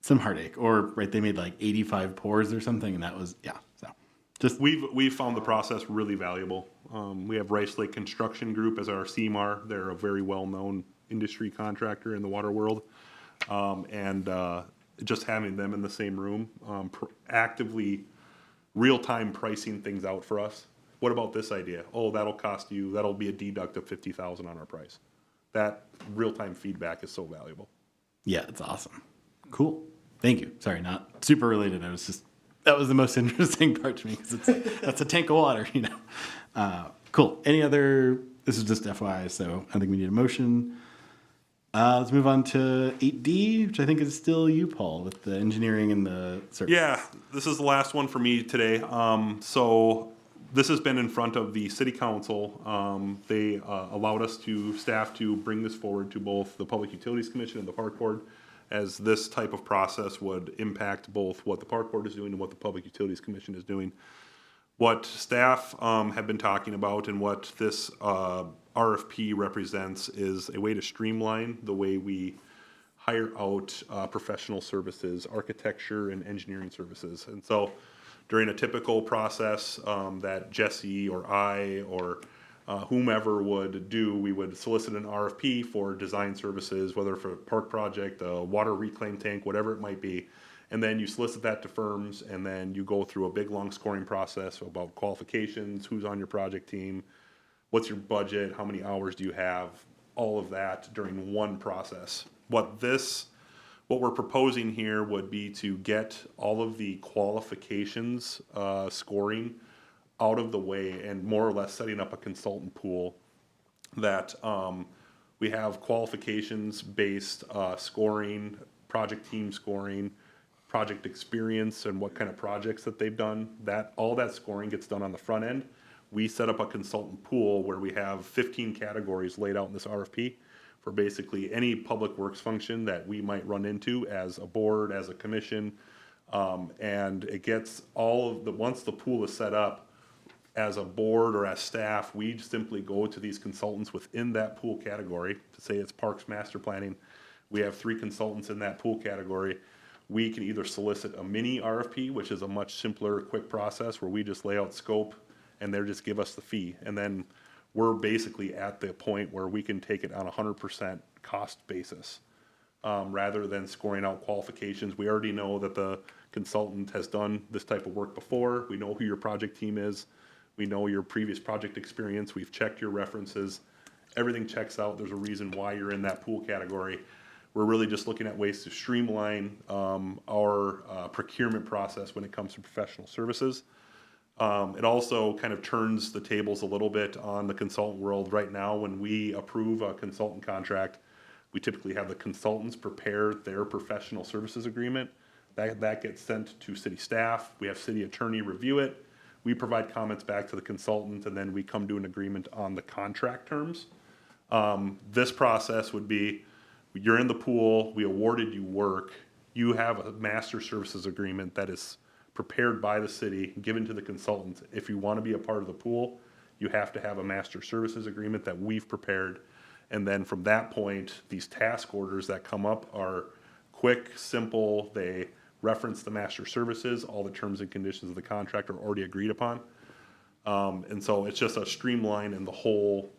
some heartache. Or right, they made like 85 pours or something, and that was So just We've found the process really valuable. We have Rice Lake Construction Group as our CMAR. They're a very well-known industry contractor in the water world. Just having them in the same room, actively real-time pricing things out for us. What about this idea? Oh, that'll be a deduct of $50,000 on our price. That real-time feedback is so valuable. yeah, it's awesome. Cool. Thank you. Sorry, not super related. That was the most interesting part to me because that's a tank of water, you know. Cool. Any other? This is just FYI, so I think we need a motion. Let's move on to 8D, which I think is still you, Paul, with the engineering and the service. Yeah, this is the last one for me today. So this has been in front of the city council. They allowed staff to bring this forward to both the Public Utilities Commission and the Park Board, as this type of process would impact both what the Park Board is doing and what the Public Utilities Commission is doing. What staff have been talking about and what this RFP represents is a way to streamline the way we hire out professional services, architecture and engineering services. And so during a typical process that Jesse or I or whomever would do, we would solicit an RFP for design services, whether for a park project, a water reclaim tank, whatever it might be. And then you solicit that to firms, and then you go through a big, long scoring process about qualifications, who's on your project team, what's your budget, how many hours do you have, all of that during one process. What we're proposing here would be to get all of the qualifications scoring out of the way and more or less setting up a consultant pool that we have qualifications-based scoring, project team scoring, project experience and what kind of projects that they've done. All that scoring gets done on the front end. We set up a consultant pool where we have 15 categories laid out in this RFP for basically any public works function that we might run into as a board, as a commission. And it gets once the pool is set up, as a board or as staff, we simply go to these consultants within that pool category. To say it's Parks Master Planning, we have 3 consultants in that pool category. We can either solicit a mini RFP, which is a much simpler, quick process where we just lay out scope and they just give us the fee. And then we're basically at the point where we can take it on a 100% cost basis. Rather than scoring out qualifications. We already know that the consultant has done this type of work before. We know who your project team is. We know your previous project experience. We've checked your references. Everything checks out. There's a reason why you're in that pool category. We're really just looking at ways to streamline our procurement process when it comes to professional services. It also kind of turns the tables a little bit on the consultant world. Right now, when we approve a consultant contract, we typically have the consultants prepare their professional services agreement. That gets sent to city staff. We have city attorney review it. We provide comments back to the consultant, and then we come to an agreement on the contract terms. This process would be, you're in the pool, we awarded you work, you have a master services agreement that is prepared by the city, given to the consultant. If you want to be a part of the pool, you have to have a master services agreement that we've prepared. And then from that point, these task orders that come up are quick, simple, they reference the master services, all the terms and conditions of the contract are already agreed upon. And so it's just a streamline in the whole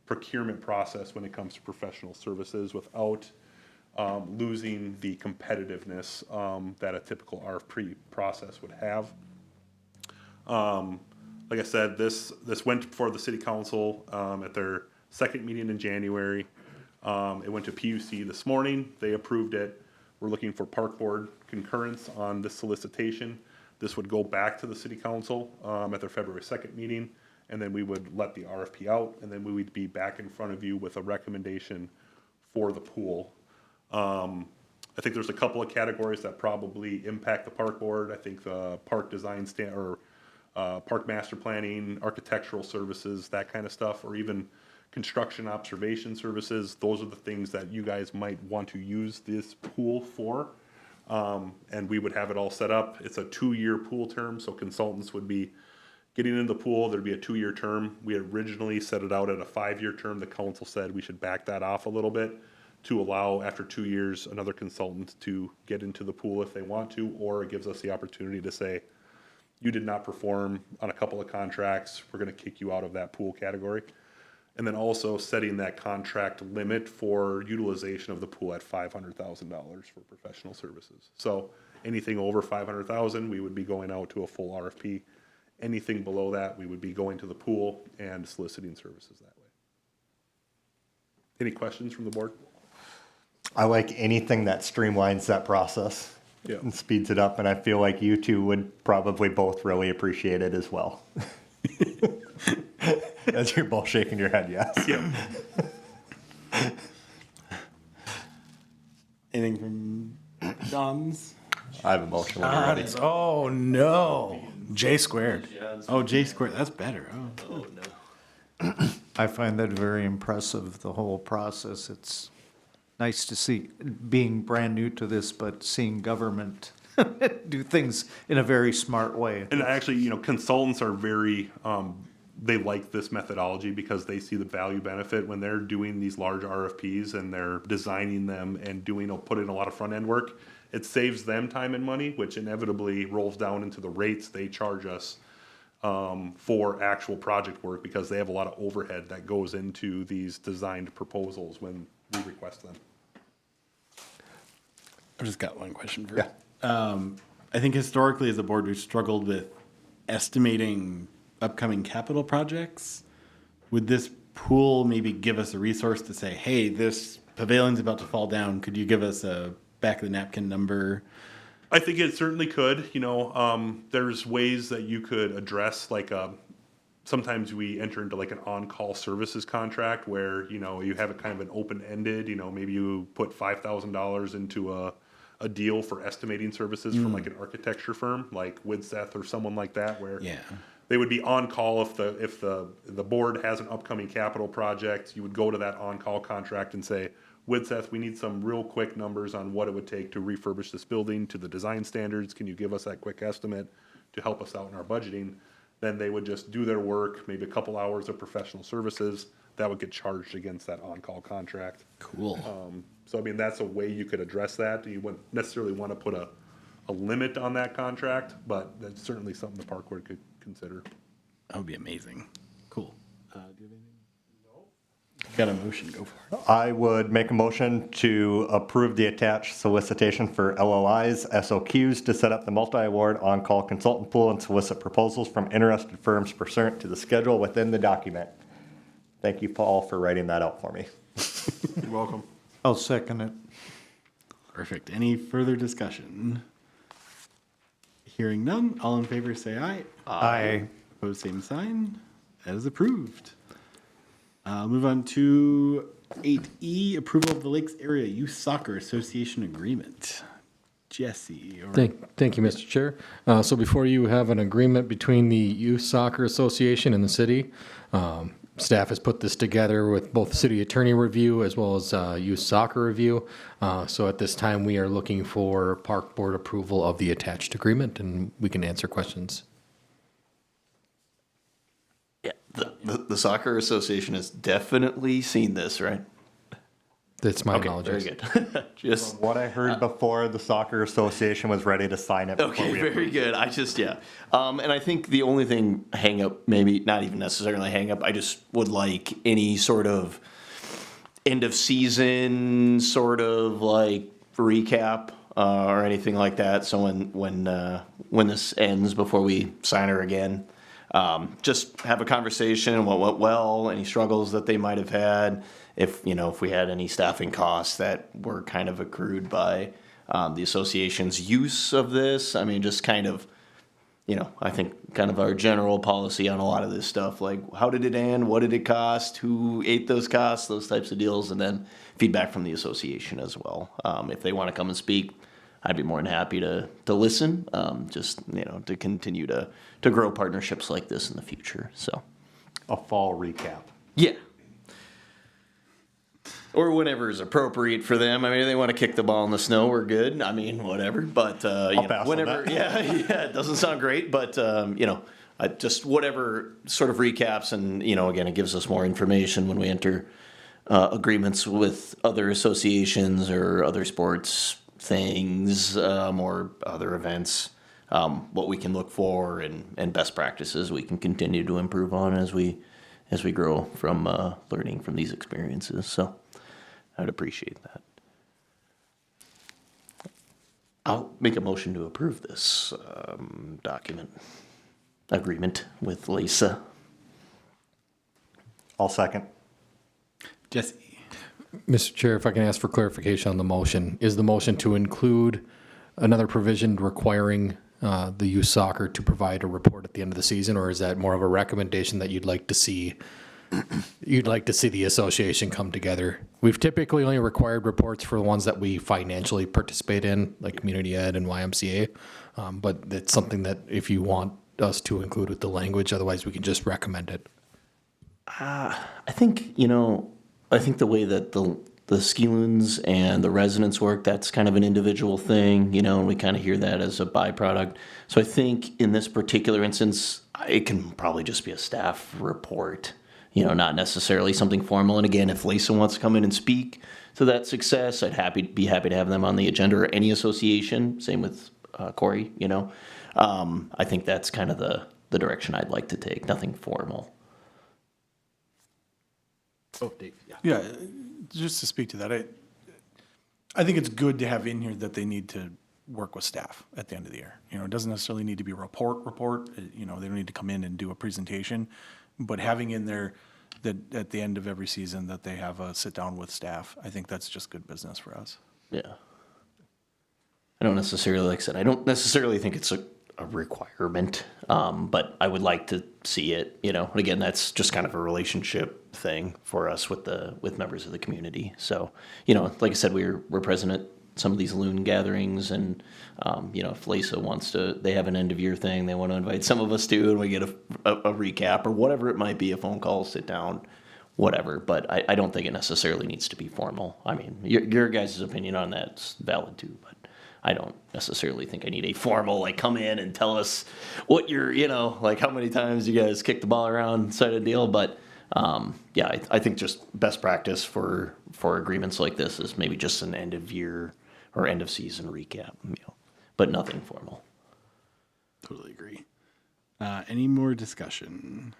procurement process when it comes to professional services without losing the competitiveness that a typical RFP process would have. Like I said, this went before the city council at their second meeting in January. It went to PUC this morning. They approved it. We're looking for park board concurrence on this solicitation. This would go back to the city council at their February 2nd meeting, and then we would let the RFP out, and then we would be back in front of you with a recommendation for the pool. I think there's a couple of categories that probably impact the park board. I think the park design park master planning, architectural services, that kind of stuff, or even construction observation services. Those are the things that you guys might want to use this pool for. And we would have it all set up. It's a 2-year pool term, so consultants would be getting into the pool. There'd be a 2-year term. We originally set it out at a 5-year term. The council said we should back that off a little bit to allow, after 2 years, another consultant to get into the pool if they want to, or it gives us the opportunity to say, you did not perform on a couple of contracts, we're gonna kick you out of that pool category. And then also setting that contract limit for utilization of the pool at $500,000 for professional services. So anything over $500,000, we would be going out to a full RFP. Anything below that, we would be going to the pool and soliciting services that way. Any questions from the board? I like anything that streamlines that process Yeah. and speeds it up, and I feel like you two would probably both really appreciate it as well. As you're both shaking your head, yes. Yeah. Anything from John's? I have a motion when you're ready. Oh, no. J squared. Oh, J squared. That's better. Oh. I find that very impressive, the whole process. It's nice to see, being brand new to this, but seeing government do things in a very smart way. And actually, consultants are very, they like this methodology because they see the value benefit when they're doing these large RFPs and they're designing them and putting a lot of front end work. It saves them time and money, which inevitably rolls down into the rates they charge us for actual project work, because they have a lot of overhead that goes into these designed proposals when we request them. I've just got one question for Yeah. I think historically as a board, we've struggled with estimating upcoming capital projects. Would this pool maybe give us a resource to say, hey, this pavilion's about to fall down. Could you give us a back of the napkin number? I think it certainly could. There's ways that you could address, like, sometimes we enter into like an on-call services contract where, you have it kind of an open-ended, maybe you put $5,000 into a deal for estimating services from like an architecture firm, like Widseth or someone like that, where Yeah. they would be on call if the board has an upcoming capital project. You would go to that on-call contract and say, Widseth, we need some real quick numbers on what it would take to refurbish this building to the design standards. Can you give us that quick estimate to help us out in our budgeting? Then they would just do their work, maybe a couple hours of professional services that would get charged against that on-call contract. Cool. So, that's a way you could address that. You wouldn't necessarily want to put a limit on that contract, but that's certainly something the park board could consider. That would be amazing. Cool. Do you have anything? No. Got a motion, go for it. I would make a motion to approve the attached solicitation for LOIs, SOQs to set up the multi-award on-call consultant pool and solicit proposals from interested firms pursuant to the schedule within the document. Thank you, Paul, for writing that out for me. You're welcome. I'll second it. Perfect. Any further discussion? Hearing none, all in favor say aye. Aye. Opposed, same sign. That is approved. Move on to 8E, approval of the Lakes Area Youth Soccer Association Agreement. Jesse. Thank you, Mr. Chair. So before you have an agreement between the Youth Soccer Association and the city. Staff has put this together with both city attorney review as well as youth soccer review. So at this time, we are looking for park board approval of the attached agreement, and we can answer questions. Yeah, the soccer association has definitely seen this, right? That's my Okay, knowledge. very good. Just What I heard before, the soccer association was ready to sign it. before okay, we very good. And I think the only thing hang up, maybe not even necessarily hang up, I just would like any sort of end of season sort of like recap or anything like that. So when this ends before we sign her again, just have a conversation, what went well, any struggles that they might have had, if we had any staffing costs that were kind of accrued by the association's use of this. Just kind of I think kind of our general policy on a lot of this stuff, like how did it end, what did it cost, who ate those costs, those types of deals, and then feedback from the association as well. If they want to come and speak, I'd be more than happy to listen, just, to continue to grow partnerships like this in the future, so. A fall recap. Yeah. Or whatever is appropriate for them. I mean, if they want to kick the ball in the snow, we're good. I mean, whatever. But pass on whenever, that. yeah, it doesn't sound great, but just whatever sort of recaps, and again, it gives us more information when we enter agreements with other associations or other sports things or other events. What we can look for and best practices we can continue to improve on as we grow from learning from these experiences. So I'd appreciate that. I'll make a motion to approve this agreement with Lisa. I'll second. Jesse. Mr. Chair, if I can ask for clarification on the motion, is the motion to include another provision requiring the youth soccer to provide a report at the end of the season, or is that more of a recommendation that you'd like to see the association come together? We've typically only required reports for the ones that we financially participate in, like community ed and YMCA, but it's something that if you want us to include with the language, otherwise we can just recommend it. I think the way that the ski loons and the residents work, that's kind of an individual thing, and we kind of hear that as a byproduct. So I think in this particular instance, it can probably just be a staff report, not necessarily something formal. And again, if Lisa wants to come in and speak to that success, I'd be happy to have them on the agenda, or any association. Same with Corey, I think that's kind of the direction I'd like to take. Nothing formal. Oh, Dave. Yeah. Yeah, just to speak to that, I think it's good to have in here that they need to work with staff at the end of the year. It doesn't necessarily need to be a report. They don't need to come in and do a presentation, but having in there that at the end of every season that they have a sit down with staff, I think that's just good business for us. Yeah. I don't necessarily, like I said, I don't necessarily think it's a requirement, but I would like to see it, And again, that's just kind of a relationship thing for us with members of the community. So, like I said, we're present at some of these loon gatherings, and if Lisa wants to, they have an end of year thing they want to invite some of us to, and we get a recap or whatever it might be, a phone call, sit down, whatever. But I don't think it necessarily needs to be formal. I mean, your guys' opinion on that's valid too, but I don't necessarily think I need a formal, come in and tell us what you're, how many times you guys kick the ball around side of the deal. But I think just best practice for agreements like this is maybe just an end of year or end of season recap, but nothing formal. Totally agree. Any more discussion?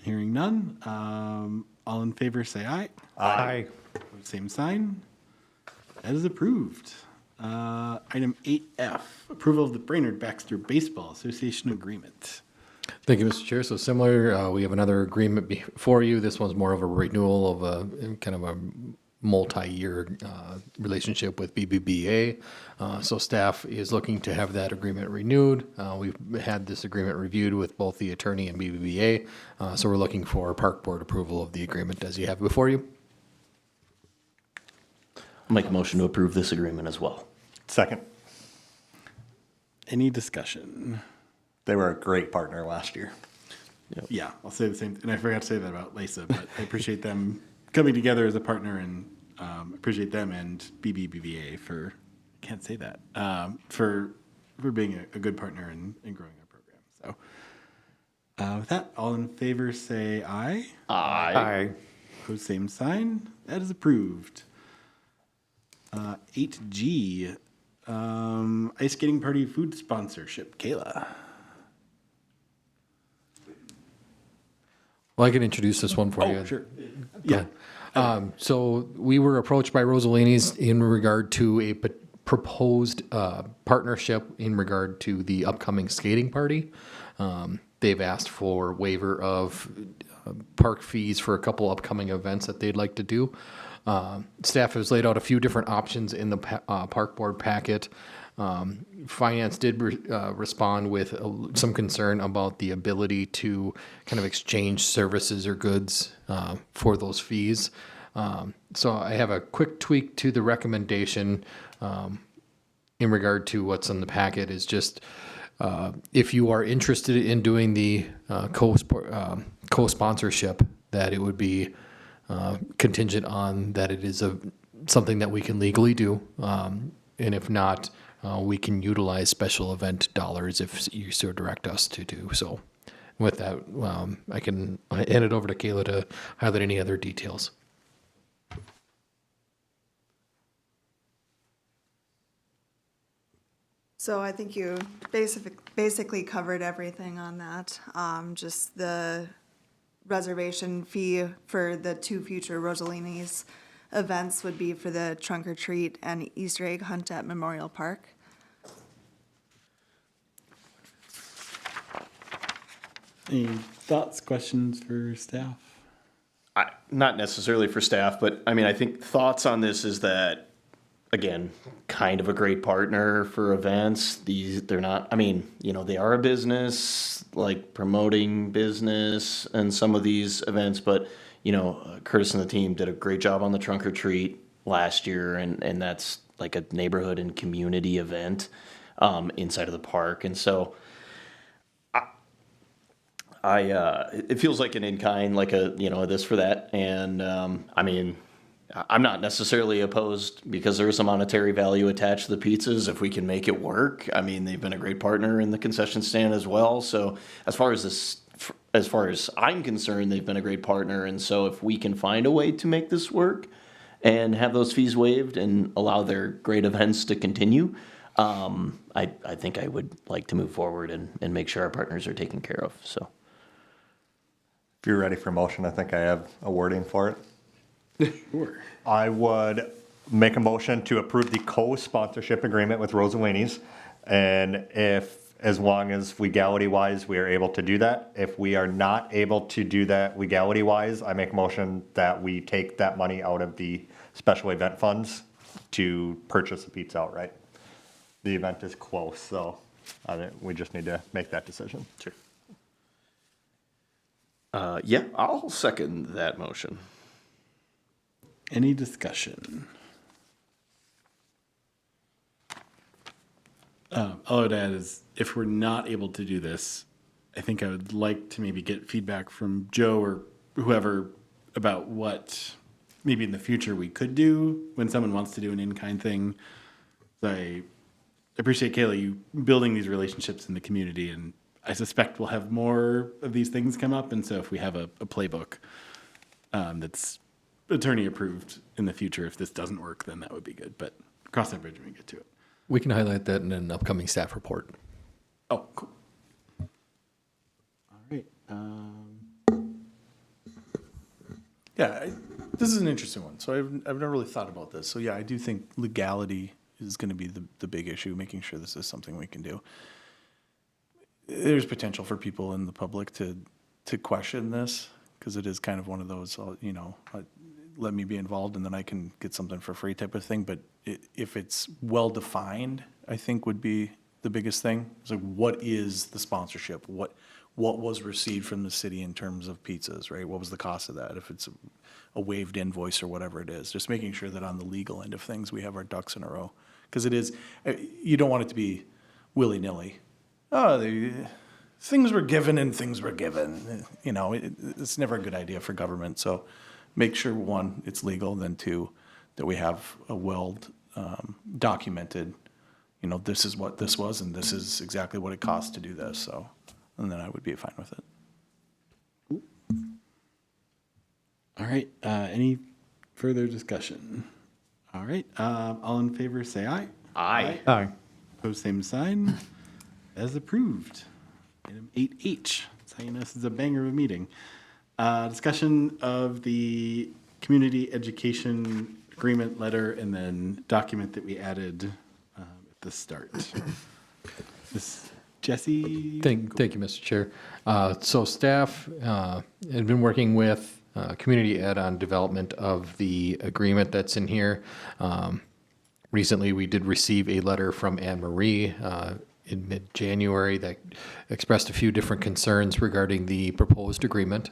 Hearing none. All in favor say aye. Aye. Same sign. That is approved. Item 8F, approval of the Brainerd Baxter Baseball Association agreement. Thank you, Mr. Chair. So similar, we have another agreement before you. This one's more of a renewal of a kind of a multi-year relationship with BBBA. So staff is looking to have that agreement renewed. We've had this agreement reviewed with both the attorney and BBBA. So we're looking for park board approval of the agreement as you have before you. I'll make a motion to approve this agreement as well. Second. Any discussion? They were a great partner last year. Yeah, I'll say the same. And I forgot to say that about Lisa, but I appreciate them coming together as a partner, and appreciate them and BBBA for, can't say that, for being a good partner in growing our program. So with that, all in favor say aye. Aye. Opposed, same sign. That is approved. 8G, ice skating party food sponsorship. Kayla. Well, I can introduce this one for you. Sure. Yeah. So we were approached by Rosalini's in regard to a proposed partnership in regard to the upcoming skating party. They've asked for waiver of park fees for a couple upcoming events that they'd like to do. Staff has laid out a few different options in the park board packet. Finance did respond with some concern about the ability to kind of exchange services or goods for those fees. So I have a quick tweak to the recommendation in regard to what's in the packet is just if you are interested in doing the co-sponsorship, that it would be contingent on that it is something that we can legally do. And if not, we can utilize special event dollars if you so direct us to do so. With that, I can hand it over to Kayla to highlight any other details. So I think you basically covered everything on that. Just the reservation fee for the 2 future Rosalini's events would be for the trunk or treat and Easter egg hunt at Memorial Park. Any thoughts, questions for staff? Not necessarily for staff, but I mean, I think thoughts on this is that, again, kind of a great partner for events. They're not, I mean, you know, they are a business, like promoting business and some of these events, but, you know, Curtis and the team did a great job on the trunk or treat last year, and that's like a neighborhood and community event inside of the park. And so it feels like an in-kind, like a, you know, this for that. And I mean, I'm not necessarily opposed because there is a monetary value attached to the pizzas if we can make it work. I mean, they've been a great partner in the concession stand as well. So as far as I'm concerned, they've been a great partner. And so if we can find a way to make this work and have those fees waived and allow their great events to continue, I think I would like to move forward and make sure our partners are taken care of. So If you're ready for motion, I think I have a wording for it. Sure. I would make a motion to approve the co-sponsorship agreement with Rosalini's. And as long as legality-wise, we are able to do that. If we are not able to do that legality-wise, I make a motion that we take that money out of the special event funds to purchase the pizza outright. The event is close, so we just need to make that decision. sure. Yeah, I'll second that motion. Any discussion? All I would add is if we're not able to do this, I think I would like to maybe get feedback from Joe or whoever about what maybe in the future we could do when someone wants to do an in-kind thing. I appreciate, Kayla, you building these relationships in the community, and I suspect we'll have more of these things come up. And so if we have a playbook that's attorney approved in the future, if this doesn't work, then that would be good. But cross that bridge when we get to it. We can highlight that in an upcoming staff report. Oh, cool. All right. Yeah, this is an interesting one. So I've never really thought about this. So yeah, I do think legality is going to be the big issue, making sure this is something we can do. There's potential for people in the public to question this, because it is kind of one of those, you know, let me be involved and then I can get something for free type of thing. But if it's well defined, I think would be the biggest thing. It's like, what is the sponsorship? What was received from the city in terms of pizzas, right? What was the cost of that? If it's a waived invoice or whatever it is, just making sure that on the legal end of things, we have our ducks in a row. Because it is, you don't want it to be willy-nilly. Oh, things were given and things were given. You know, it's never a good idea for government. So make sure, one, it's legal, then two, that we have a well documented, you know, this is what this was and this is exactly what it costs to do this. So, and then I would be fine with it. All right. Any further discussion? All right. All in favor, say aye. Aye. Aye. Opposed, same sign. As approved. Item 8H. That's how you know this is a banger of a meeting. Discussion of the community education agreement letter and then document that we added at the start. This Jesse? Thank you, Mr. Chair. So staff had been working with Community Ed on development of the agreement that's in here. recently we did receive a letter from Anne Marie in mid-January that expressed a few different concerns regarding the proposed agreement.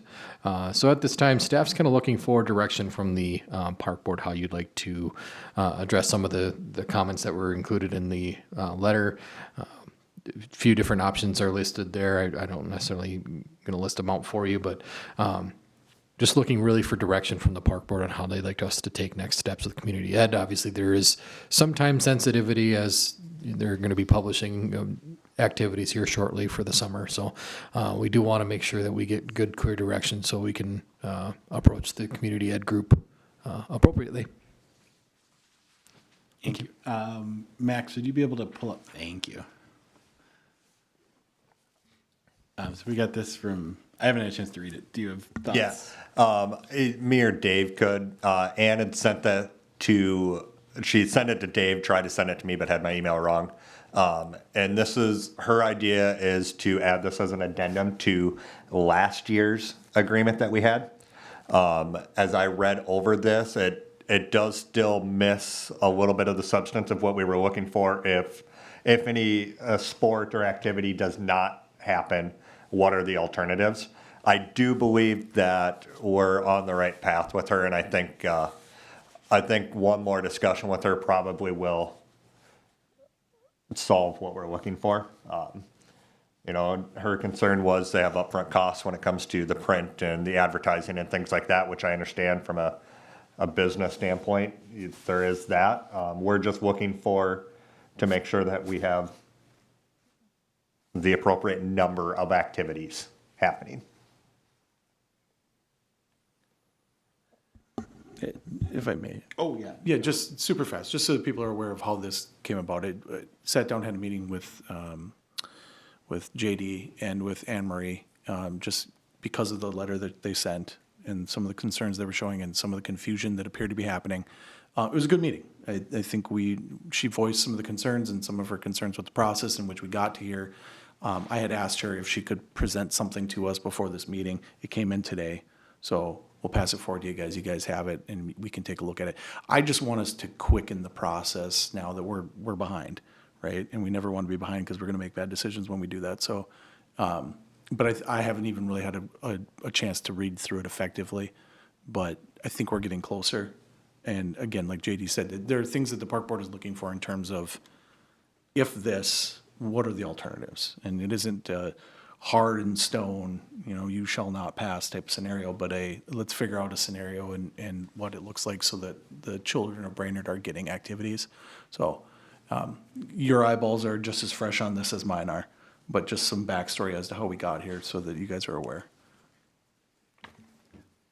So at this time, staff's kind of looking for direction from the park board, how you'd like to address some of the comments that were included in the letter. A few different options are listed there. I don't necessarily going to list them out for you, but just looking really for direction from the park board on how they'd like us to take next steps with community ed. Obviously, there is some time sensitivity as they're going to be publishing activities here shortly for the summer. So we do want to make sure that we get good, clear direction so we can approach the community ed group appropriately. Thank you. Max, would you be able to pull up? Thank you. So we got this from, I haven't had a chance to read it. Do you have thoughts? Yeah. Me or Dave could. Ann had sent that to, she sent it to Dave, tried to send it to me, but had my email wrong. And this is, her idea is to add this as an addendum to last year's agreement that we had. As I read over this, it does still miss a little bit of the substance of what we were looking for. If any sport or activity does not happen, what are the alternatives? I do believe that we're on the right path with her, and I think one more discussion with her probably will solve what we're looking for. Her concern was they have upfront costs when it comes to the print and the advertising and things like that, which I understand from a business standpoint. There is that. We're just looking to make sure that we have the appropriate number of activities happening. If I may. Oh, yeah. Yeah, just super fast, just so that people are aware of how this came about. I sat down, had a meeting with JD and with Anne Marie, just because of the letter that they sent and some of the concerns they were showing and some of the confusion that appeared to be happening. It was a good meeting. I think she voiced some of the concerns and some of her concerns with the process in which we got to here. I had asked her if she could present something to us before this meeting. It came in today, so we'll pass it forward to you guys. You guys have it, and we can take a look at it. I just want us to quicken the process now that we're behind, right? And we never want to be behind because we're going to make bad decisions when we do that. So, but I haven't even really had a chance to read through it effectively, but I think we're getting closer. And again, like JD said, there are things that the park board is looking for in terms of if this, what are the alternatives? And it isn't hard in stone, you shall not pass type of scenario, but let's figure out a scenario and what it looks like so that the children of Brainerd are getting activities. So your eyeballs are just as fresh on this as mine are, but just some backstory as to how we got here so that you guys are aware.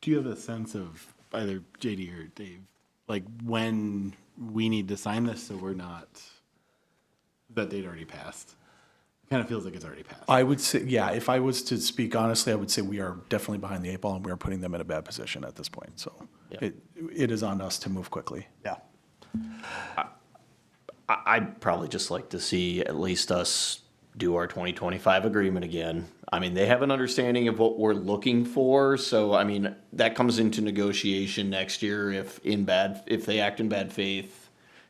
Do you have a sense of either JD or Dave, like when we need to sign this so we're not, that date already passed? Kind of feels like it's already passed. I would say, yeah, if I was to speak honestly, I would say we are definitely behind the eight ball and we are putting them in a bad position at this point. So it is on us to move quickly. Yeah. I'd probably just like to see at least us do our 2025 agreement again. I mean, they have an understanding of what we're looking for. So, I mean, that comes into negotiation next year if they act in bad faith,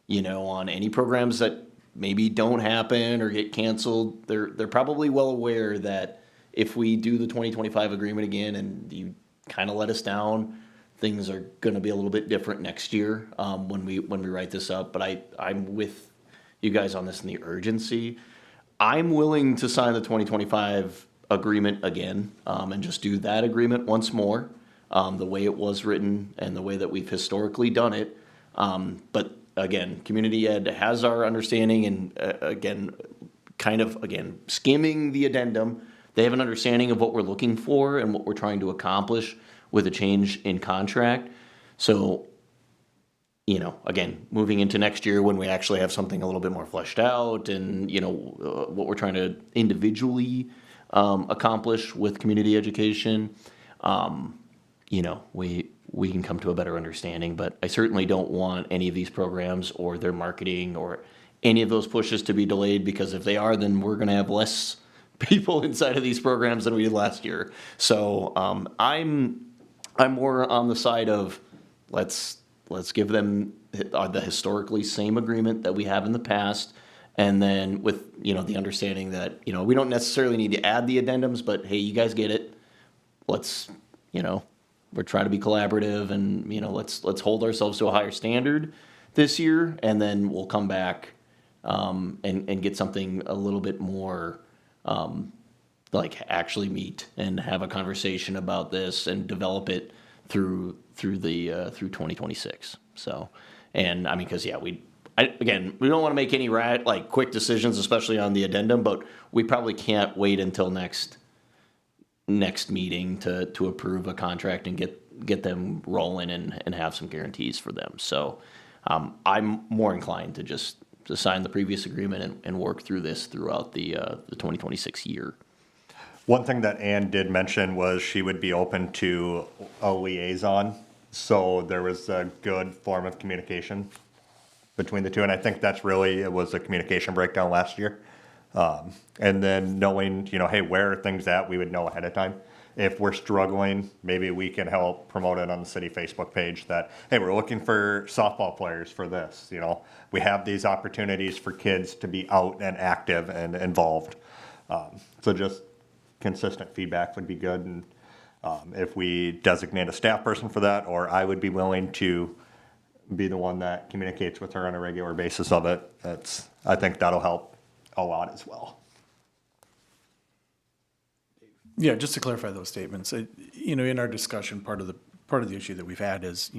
on any programs that maybe don't happen or get canceled. They're probably well aware that if we do the 2025 agreement again and you kind of let us down, things are going to be a little bit different next year when we write this up. But I'm with you guys on this in the urgency. I'm willing to sign the 2025 agreement again and just do that agreement once more, the way it was written and the way that we've historically done it. But again, community ed has our understanding and skimming the addendum, they have an understanding of what we're looking for and what we're trying to accomplish with a change in contract. So, again, moving into next year when we actually have something a little bit more fleshed out and, what we're trying to individually accomplish with community education, we can come to a better understanding. But I certainly don't want any of these programs or their marketing or any of those pushes to be delayed, because if they are, then we're going to have less people inside of these programs than we did last year. So I'm more on the side of let's give them the historically same agreement that we have in the past. And then with, the understanding that, we don't necessarily need to add the addendums, but hey, you guys get it. Let's, we're trying to be collaborative and, let's hold ourselves to a higher standard this year. And then we'll come back, and get something a little bit more, like actually meet and have a conversation about this and develop it through 2026. So, and I mean, because again, we don't want to make any quick decisions, especially on the addendum, but we probably can't wait until next meeting to approve a contract and get them rolling and have some guarantees for them. So, I'm more inclined to just to sign the previous agreement and work through this throughout the 2026 year. One thing that Ann did mention was she would be open to a liaison, so there was a good form of communication between the two, and I think that's really, it was a communication breakdown last year. And then knowing, hey, where are things at, we would know ahead of time. If we're struggling, maybe we can help promote it on the city Facebook page that, hey, we're looking for softball players for this, we have these opportunities for kids to be out and active and involved. So just consistent feedback would be good, and if we designate a staff person for that, or I would be willing to be the one that communicates with her on a regular basis of it, I think that'll help a lot as well. Yeah, just to clarify those statements, in our discussion, part of the issue that we've had is,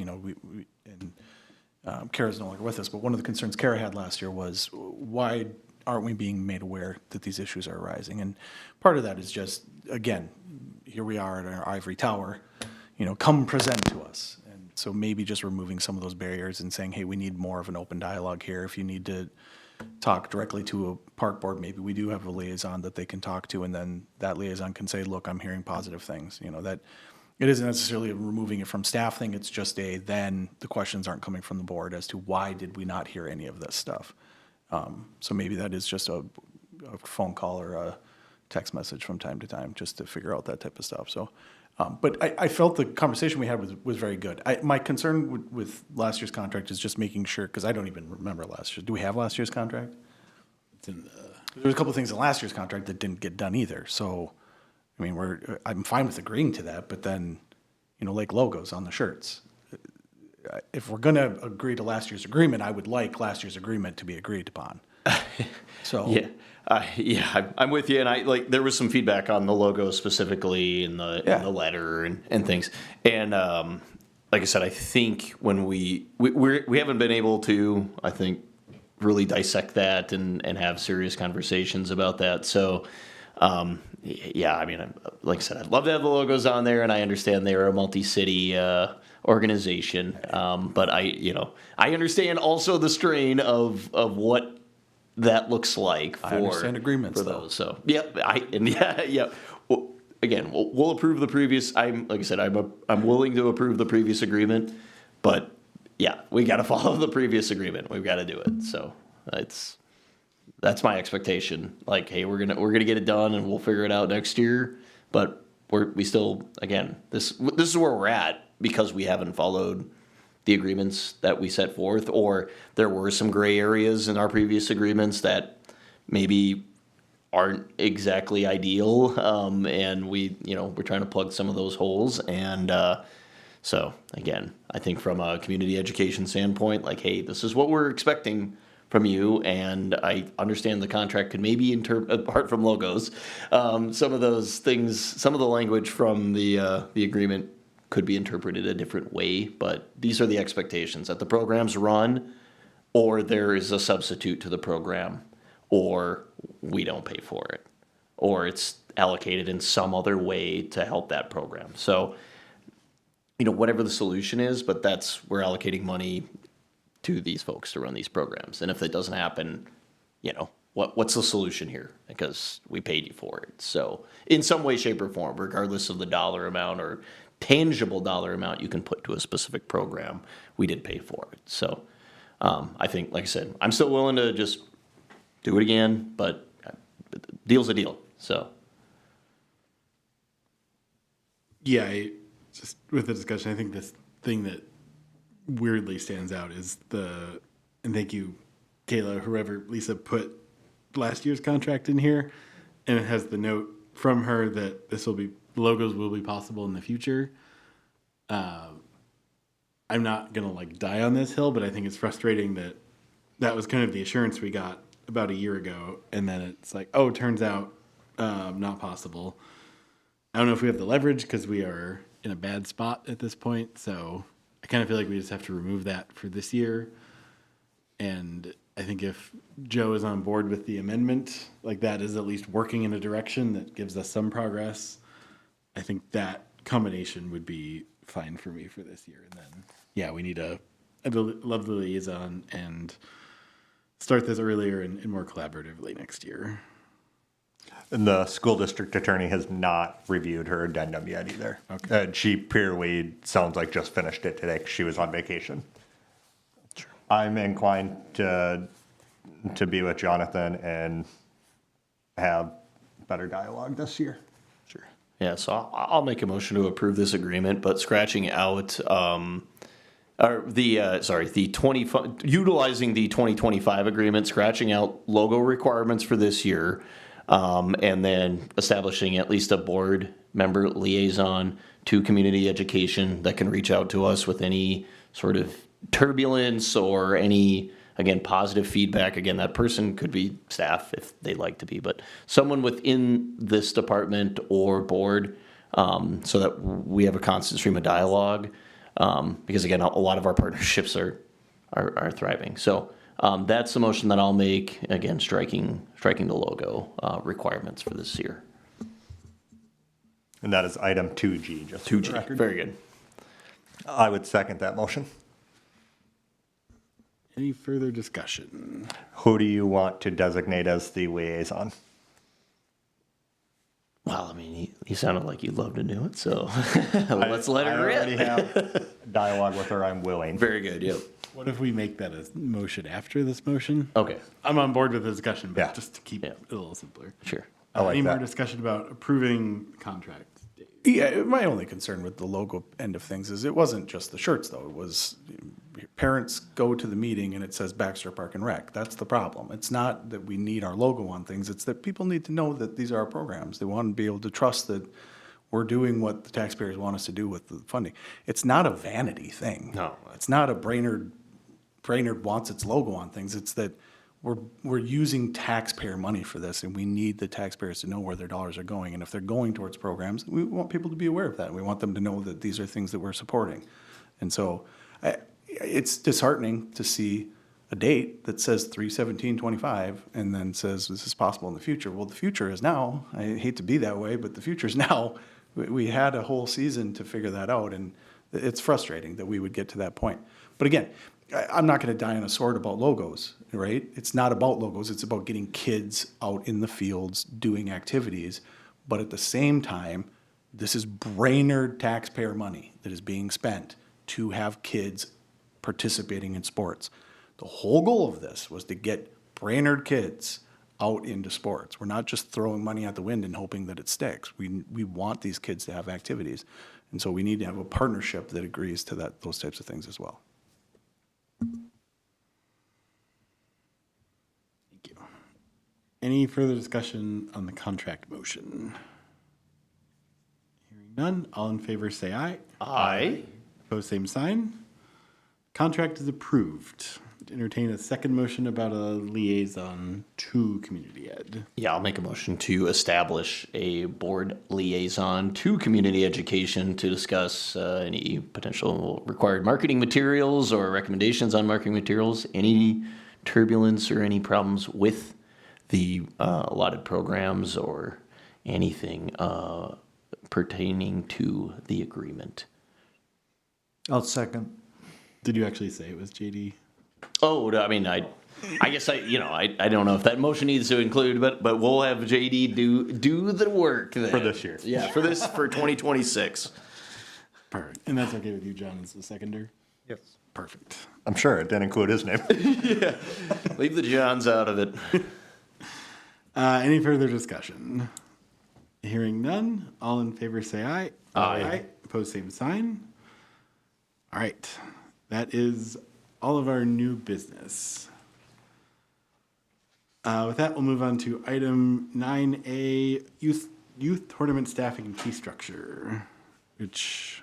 Kara's no longer with us, but one of the concerns Kara had last year was why aren't we being made aware that these issues are arising? And part of that is just, again, here we are at our ivory tower, come present to us. And so maybe just removing some of those barriers and saying, hey, we need more of an open dialogue here. If you need to talk directly to a park board, maybe we do have a liaison that they can talk to, and then that liaison can say, look, I'm hearing positive things. That it isn't necessarily removing it from staff thing, it's just then the questions aren't coming from the board as to why did we not hear any of this stuff. So maybe that is just a phone call or a text message from time to time just to figure out that type of stuff. So, but I felt the conversation we had was very good. My concern with last year's contract is just making sure, because I don't even remember last year. Do we have last year's contract? There was a couple of things in last year's contract that didn't get done either. So, I mean, I'm fine with agreeing to that, but then, like logos on the shirts. If we're going to agree to last year's agreement, I would like last year's agreement to be agreed upon. So I'm with you, and there was some feedback on the logo specifically in the letter and things. And like I said, I think when we haven't been able to, I think, really dissect that and have serious conversations about that. So I mean, like I said, I'd love to have the logos on there, and I understand they're a multi-city organization, but I understand also the strain of what that looks like for, I understand agreements for those. So Well, again, we'll approve the previous. I'm willing to approve the previous agreement, but we got to follow the previous agreement. We've got to do it. So that's my expectation. Like, hey, we're gonna get it done, and we'll figure it out next year. But we still, again, this is where we're at because we haven't followed the agreements that we set forth, or there were some gray areas in our previous agreements that maybe aren't exactly ideal, and we're trying to plug some of those holes. And so again, I think from a community education standpoint, like, hey, this is what we're expecting from you, and I understand the contract could maybe apart from logos, some of those things, some of the language from the agreement could be interpreted a different way, but these are the expectations that the program's run, or there is a substitute to the program, or we don't pay for it, or it's allocated in some other way to help that program. So, whatever the solution is, but we're allocating money to these folks to run these programs. And if that doesn't happen, what's the solution here? Because we paid you for it. So in some way, shape, or form, regardless of the dollar amount or tangible dollar amount you can put to a specific program, we did pay for it. So I think, like I said, I'm still willing to just do it again, but deal's a deal. So Yeah, just with the discussion, I think this thing that weirdly stands out is and thank you, Kayla, whoever, Lisa put last year's contract in here, and it has the note from her that logos will be possible in the future. I'm not going to like die on this hill, but I think it's frustrating that was kind of the assurance we got about a year ago. And then it's like, oh, turns out not possible. I don't know if we have the leverage because we are in a bad spot at this point. So I kind of feel like we just have to remove that for this year. And I think if Joe is on board with the amendment, like that is at least working in a direction that gives us some progress. I think that combination would be fine for me for this year. And then, yeah, we need a lovely liaison and start this earlier and more collaboratively next year. And the school district attorney has not reviewed her addendum yet either. Okay. She purely sounds like just finished it today 'cause she was on vacation. Sure. I'm inclined to be with Jonathan and have better dialogue this year. Sure. Yeah, so I'll make a motion to approve this agreement, but scratching out, utilizing the 2025 agreement, scratching out logo requirements for this year, and then establishing at least a board member liaison to community education that can reach out to us with any sort of turbulence or any, again, positive feedback. Again, that person could be staff if they'd like to be, but someone within this department or board, so that we have a constant stream of dialogue. Because again, a lot of our partnerships are thriving. So that's the motion that I'll make. Again, striking the logo requirements for this year. And that is item 2G, just for the 2G. record. Very good. I would second that motion. Any further discussion? Who do you want to designate as the liaison? Well, I mean, he sounded like you'd love to do it, so let's let I her already in. have dialogue with her. I'm willing. Very good. Yep. What if we make that a motion after this motion? Okay. I'm on board with the discussion, but Yeah. just to keep it a little simpler. Sure. I like Any more that. discussion about approving contract? Yeah, my only concern with the logo end of things is it wasn't just the shirts, though. It was parents go to the meeting and it says Baxter Park and Rec. That's the problem. It's not that we need our logo on things. It's that people need to know that these are our programs. They want to be able to trust that we're doing what the taxpayers want us to do with the funding. It's not a vanity thing. No. It's not a Brainerd wants its logo on things. It's that we're using taxpayer money for this, and we need the taxpayers to know where their dollars are going. And if they're going towards programs, we want people to be aware of that. We want them to know that these are things that we're supporting. And so it's disheartening to see a date that says 3/17/25 and then says this is possible in the future. Well, the future is now. I hate to be that way, but the future is now. We had a whole season to figure that out, and it's frustrating that we would get to that point. But again, I'm not going to die on a sword about logos, right? It's not about logos. It's about getting kids out in the fields doing activities. But at the same time, this is Brainerd taxpayer money that is being spent to have kids participating in sports. The whole goal of this was to get Brainerd kids out into sports. We're not just throwing money out the wind and hoping that it sticks. We want these kids to have activities. And so we need to have a partnership that agrees to those types of things as well. Thank you. Any further discussion on the contract motion? Hearing none, all in favor say aye. Aye. Opposed, same sign. Contract is approved. Entertain a second motion about a liaison to community ed. Yeah, I'll make a motion to establish a board liaison to community education to discuss any potential required marketing materials or recommendations on marketing materials, any turbulence or any problems with the allotted programs or anything pertaining to the agreement. I'll second. Did you actually say it was JD? Oh, I mean, I guess I don't know if that motion needs to include, but we'll have JD do the work then. For this year. Yeah, for 2026. Perfect. And that's okay with you, John, as the seconder? Yes. Perfect. I'm sure it didn't include his name. Yeah, leave the Johns out of it. Any further discussion? Hearing none, all in favor say aye. Aye. Opposed, same sign. All right. that is all of our new business. With that, we'll move on to item 9A, youth tournament staffing and fee structure, which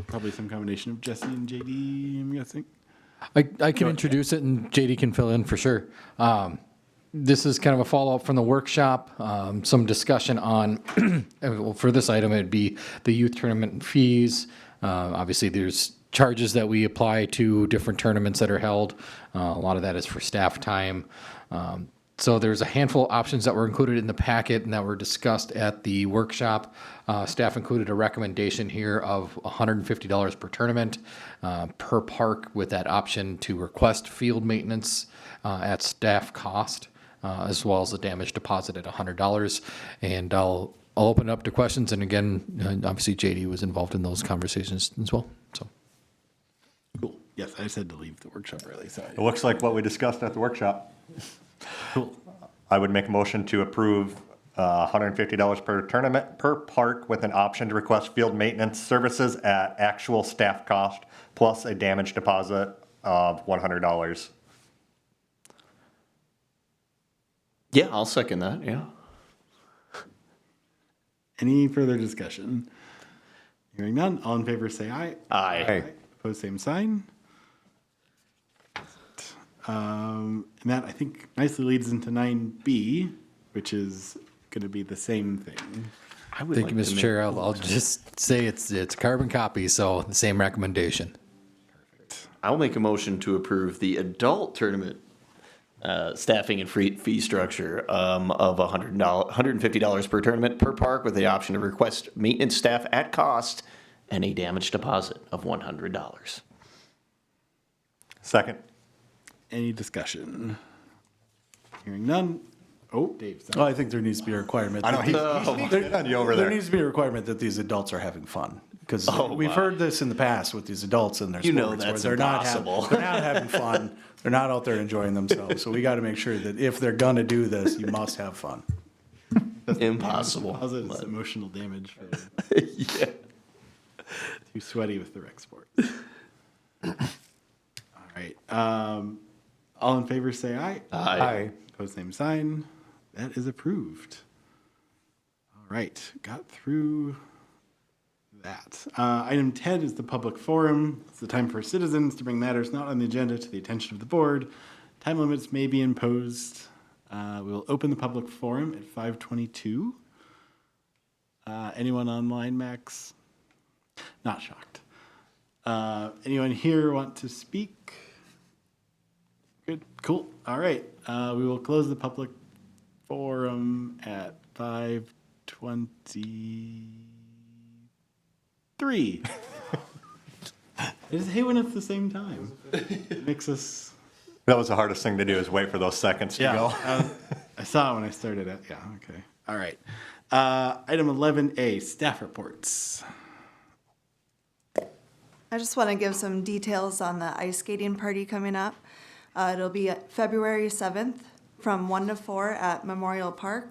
probably some combination of Jesse and JD, I'm guessing. I can introduce it and JD can fill in for sure. This is kind of a follow-up from the workshop, some discussion on, well, for this item, it'd be the youth tournament fees. Obviously, there's charges that we apply to different tournaments that are held. A lot of that is for staff time. So there's a handful of options that were included in the packet and that were discussed at the workshop. Staff included a recommendation here of $150 per tournament per park, with that option to request field maintenance at staff cost, as well as a damage deposit at $100. And I'll open it up to questions. And again, obviously JD was involved in those conversations as well. So. Cool. Yes, I said to leave the workshop early, so. It looks like what we discussed at the workshop. Cool. I would make a motion to approve $150 per tournament per park with an option to request field maintenance services at actual staff cost plus a damage deposit of $100. Yeah, I'll second that, yeah. Any further discussion? Hearing none, all in favor say aye. Aye. Opposed, same sign. And that, I think, nicely leads into 9B, which is going to be the same thing. Thank you, Mr. Chair. I'll just say it's a carbon copy, so the same recommendation. I'll make a motion to approve the adult tournament staffing and fee structure of $150 per tournament per park, with the option to request maintenance staff at cost and a damage deposit of $100. Second. Any discussion? Hearing none. Oh, Dave. Oh, I think there needs to be a requirement. I know, he's sneaking on you over There there. needs to be a requirement that these adults are having fun. Because Oh, we've my. heard this in the past with these adults and their You know sports, that's where impossible. they're not having fun. They're not out there enjoying themselves. So we got to make sure that if they're gonna do this, you must have fun. Impossible. How's it but- emotional damage? Yeah. Too sweaty with the rec sport. All right. All in favor say aye. Aye. Opposed, same sign. That is approved. All right, got through that. Item 10 is the public forum. It's the time for citizens to bring matters not on the agenda to the attention of the board. Time limits may be imposed. We will open the public forum at 5:22. Anyone online, Max? Not shocked. Anyone here want to speak? Good, cool. All right. We will close the public forum at 5:23. I just hate when it's the same time. It makes us. That was the hardest thing to do, is wait for those seconds to go. I saw it when I started it. Yeah, okay. All right. Item 11A, staff reports. I just want to give some details on the ice skating party coming up. It'll be February 7th from 1 to 4 at Memorial Park.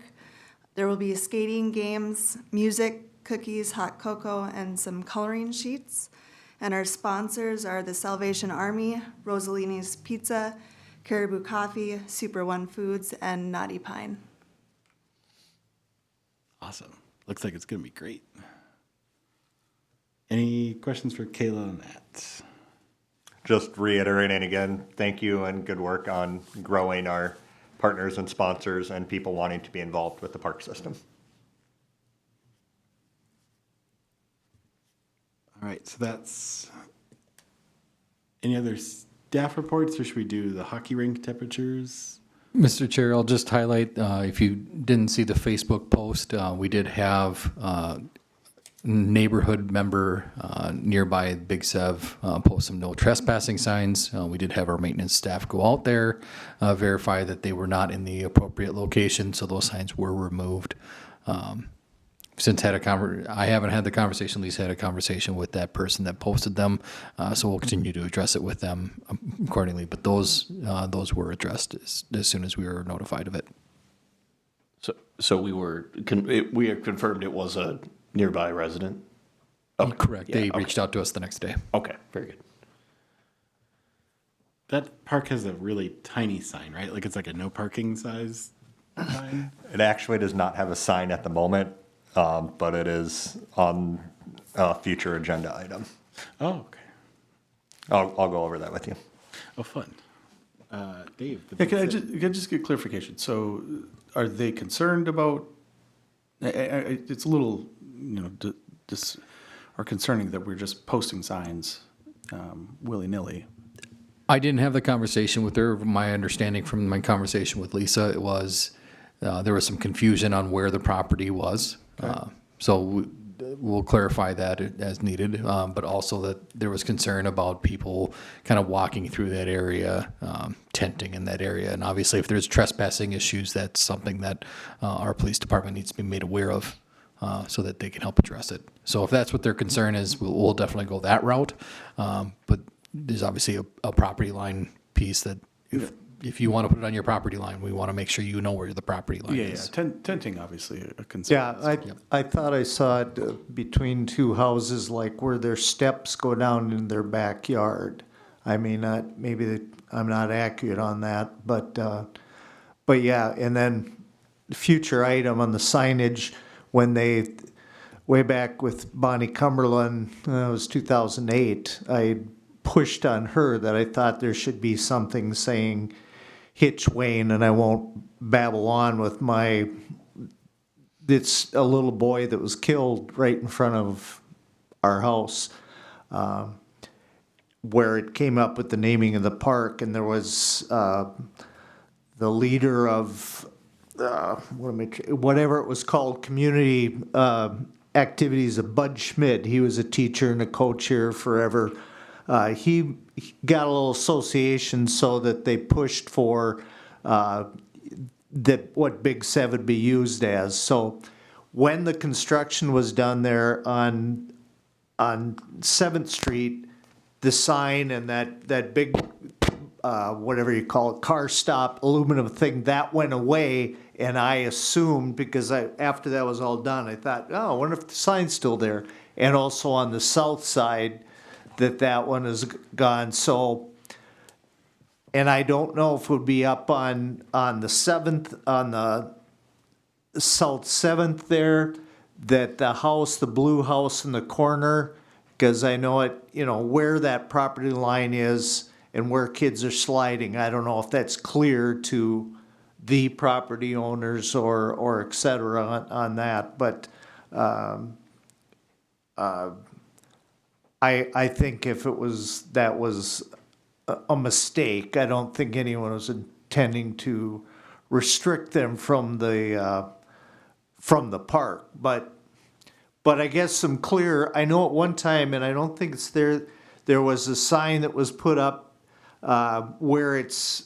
There will be skating, games, music, cookies, hot cocoa, and some coloring sheets. And our sponsors are the Salvation Army, Rosalini's Pizza, Caribou Coffee, Super One Foods, and Naughty Pine. Awesome. Looks like it's going to be great. Any questions for Kayla on that? Just reiterating again, thank you and good work on growing our partners and sponsors and people wanting to be involved with the park system. All right, so that's, any other staff reports, or should we do the hockey rink temperatures? Mr. Chair, I'll just highlight, if you didn't see the Facebook post, we did have neighborhood member nearby Big Sev post some no trespassing signs. We did have our maintenance staff go out there, verify that they were not in the appropriate location, so those signs were removed. Since I haven't had the conversation, Lee's had a conversation with that person that posted them, so we'll continue to address it with them accordingly. But those were addressed as soon as we were notified of it. So we were confirmed it was a nearby resident? Correct. Yeah, They okay. reached out to us the next day. Okay, very good. That park has a really tiny sign, right? Like it's like a no parking size sign. It actually does not have a sign at the moment, but it is on a future agenda item. Oh, okay. I'll go over that with you. Oh, fun. Dave. the Yeah, big city. can I just get clarification? So are they concerned about, it's a little, or concerning that we're just posting signs willy-nilly. I didn't have the conversation with her. My understanding from my conversation with Lisa, it was there was some confusion on where the property was. So we'll clarify that as needed, but also that there was concern about people kind of walking through that area, tenting in that area. And obviously, if there's trespassing issues, that's something that our police department needs to be made aware of so that they can help address it. So if that's what their concern is, we'll definitely go that route. But there's obviously a property line piece that if you want to put it on your property line, we want to make sure you know where the property line is. Tenting, obviously, a concern. Yeah, I thought I saw it between two houses, like where their steps go down in their backyard. I mean, I'm not accurate on that, but yeah, and then future item on the signage, when they, way back with Bonnie Cumberland, it was 2008, I pushed on her that I thought there should be something saying Hitch Wayne, and I won't babble on with it's a little boy that was killed right in front of our house, where it came up with the naming of the park, and there was the leader of whatever it was called, community activities of Bud Schmidt. He was a teacher and a coach here forever. He got a little association so that they pushed for that what Big Sev would be used as. So when the construction was done there on 7th Street, the sign and that big whatever you call it, car stop aluminum thing, that went away. And I assumed, because after that was all done, I thought, oh, I wonder if the sign's still there. And also on the south side, that one is gone. So, and I don't know if it would be up on the 7th, on the South 7th there, that the house, the blue house in the corner, because I know it, where that property line is and where kids are sliding. I don't know if that's clear to the property owners or et cetera on that, but I think if that was a mistake, I don't think anyone was intending to restrict them from the park. But I guess I know at one time, and I don't think it's there was a sign that was put up where it's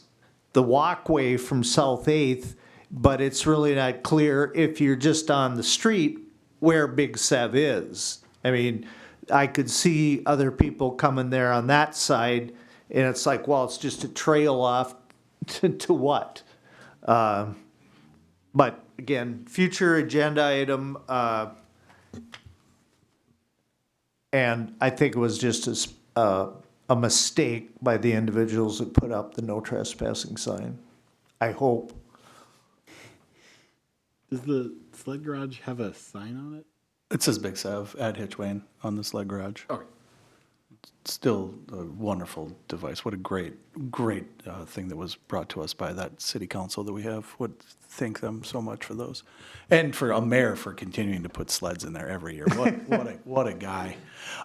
the walkway from South 8th, but it's really not clear if you're just on the street where Big Sev is. I mean, I could see other people coming there on that side, and it's like, well, it's just a trail off to what? But again, future agenda item, and I think it was just a mistake by the individuals that put up the no trespassing sign. I hope. Does the sled garage have a sign on it? It says Big Sev at Hitchwain on the sled garage. Okay. It's still a wonderful device. What a great thing that was brought to us by that city council that we have. Would thank them so much for those, and for a mayor for continuing to put sleds in there every year. What a guy.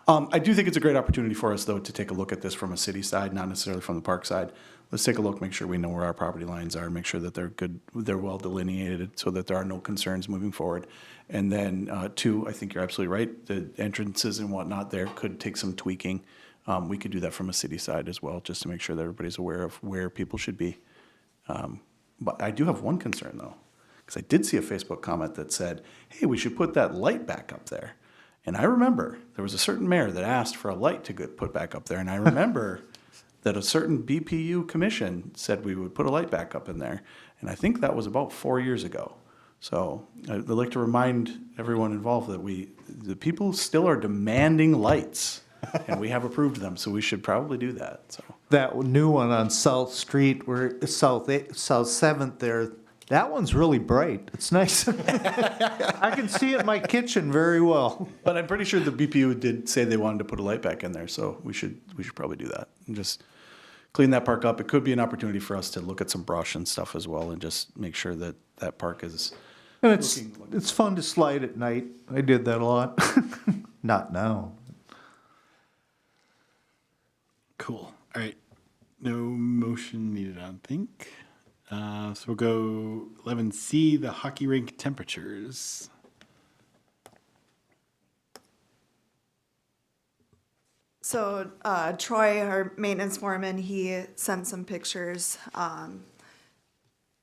I do think it's a great opportunity for us though to take a look at this from a city side, not necessarily from the park side. Let's take a look, make sure we know where our property lines are, make sure that they're good, they're well delineated so that there are no concerns moving forward. And then two, I think you're absolutely right. The entrances and whatnot there could take some tweaking. We could do that from a city side as well, just to make sure that everybody's aware of where people should be. But I do have one concern though, because I did see a Facebook comment that said, hey, we should put that light back up there. And I remember there was a certain mayor that asked for a light to get put back up there. And I remember that a certain BPU commission said we would put a light back up in there. And I think that was about 4 years ago. So I'd like to remind everyone involved that the people still are demanding lights. And we have approved them, so we should probably do that, so. That new one on South Street, where South 7th there, that one's really bright. It's nice. I can see it in my kitchen very well. But I'm pretty sure the BPU did say they wanted to put a light back in there, so we should probably do that and just clean that park up. It could be an opportunity for us to look at some brush and stuff as well and just make sure that that park is. And it's fun to slide at night. I did that a lot. Not now. Cool. All right. No motion needed, I don't think. So we'll go 11C, the hockey rink temperatures. So Troy, our maintenance foreman, he sent some pictures.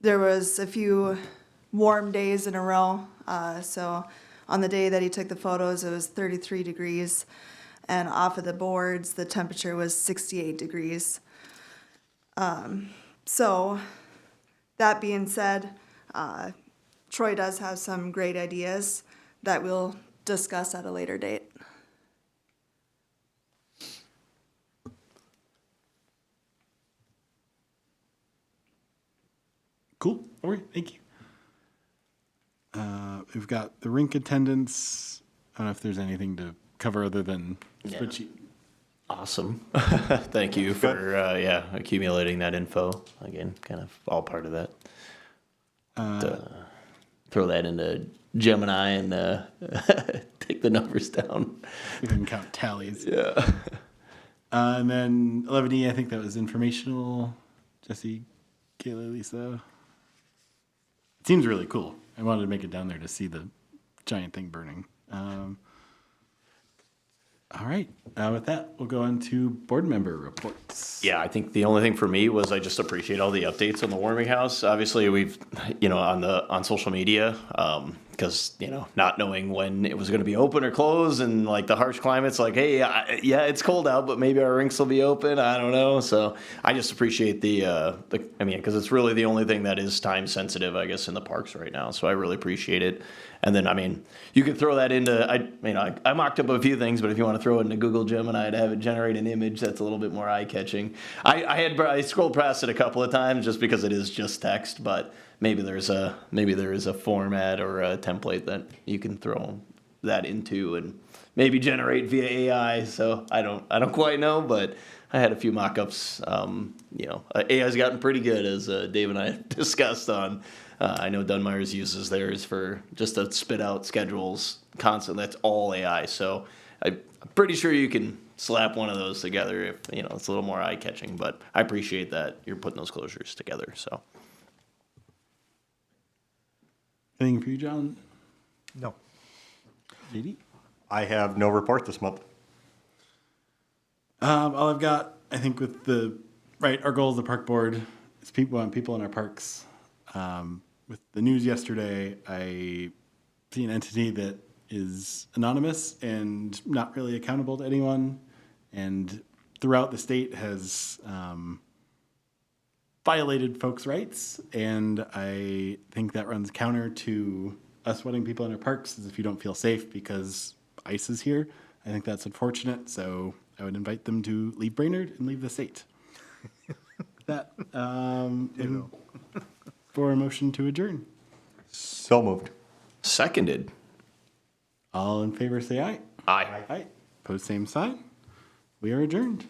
There was a few warm days in a row. So on the day that he took the photos, it was 33 degrees. And off of the boards, the temperature was 68 degrees. So that being said, Troy does have some great ideas that we'll discuss at a later date. Cool. All right. Thank you. We've got the rink attendance. I don't know if there's anything to cover other than spreadsheet. Awesome. Thank you for accumulating that info. Again, kind of all part of that. Throw that into Gemini and take the numbers down. We can count tallies. Yeah. And then 11E, I think that was informational. Jesse, Kayla, Lisa. It seems really cool. I wanted to make it down there to see the giant thing burning. All right. With that, we'll go on to board member reports. Yeah, I think the only thing for me was I just appreciate all the updates on the warming house. Obviously, we've, on social media, because, not knowing when it was going to be open or closed and like the harsh climates, like, hey, yeah, it's cold out, but maybe our rinks will be open. I don't know. So I just appreciate because it's really the only thing that is time sensitive, I guess, in the parks right now. So I really appreciate it. And then, you could throw that into, I mocked up a few things, but if you want to throw it into Google Gemini to have it generate an image that's a little bit more eye-catching. I scrolled past it a couple of times just because it is just text, but maybe there is a format or a template that you can throw that into and maybe generate via AI. So I don't quite know, but I had a few mock-ups. AI's gotten pretty good, as Dave and I discussed on. I know Dunmire's uses theirs for just to spit out schedules constantly. That's all AI. So I'm pretty sure you can slap one of those together if, it's a little more eye-catching. But I appreciate that you're putting those closures together. So. Anything for you, John? No. JD? I have no report this month. All I've got, I think, with our goal as the park board is people in our parks. With the news yesterday, I see an entity that is anonymous and not really accountable to anyone, and throughout the state has violated folks' rights, and I think that runs counter to us wanting people in our parks, as if you don't feel safe because ICE is here. I think that's unfortunate, so I would invite them to leave Brainerd and leave the state. That, for a motion to adjourn. So moved. Seconded. All in favor say aye. Aye. Aye. Opposed, same sign. We are adjourned.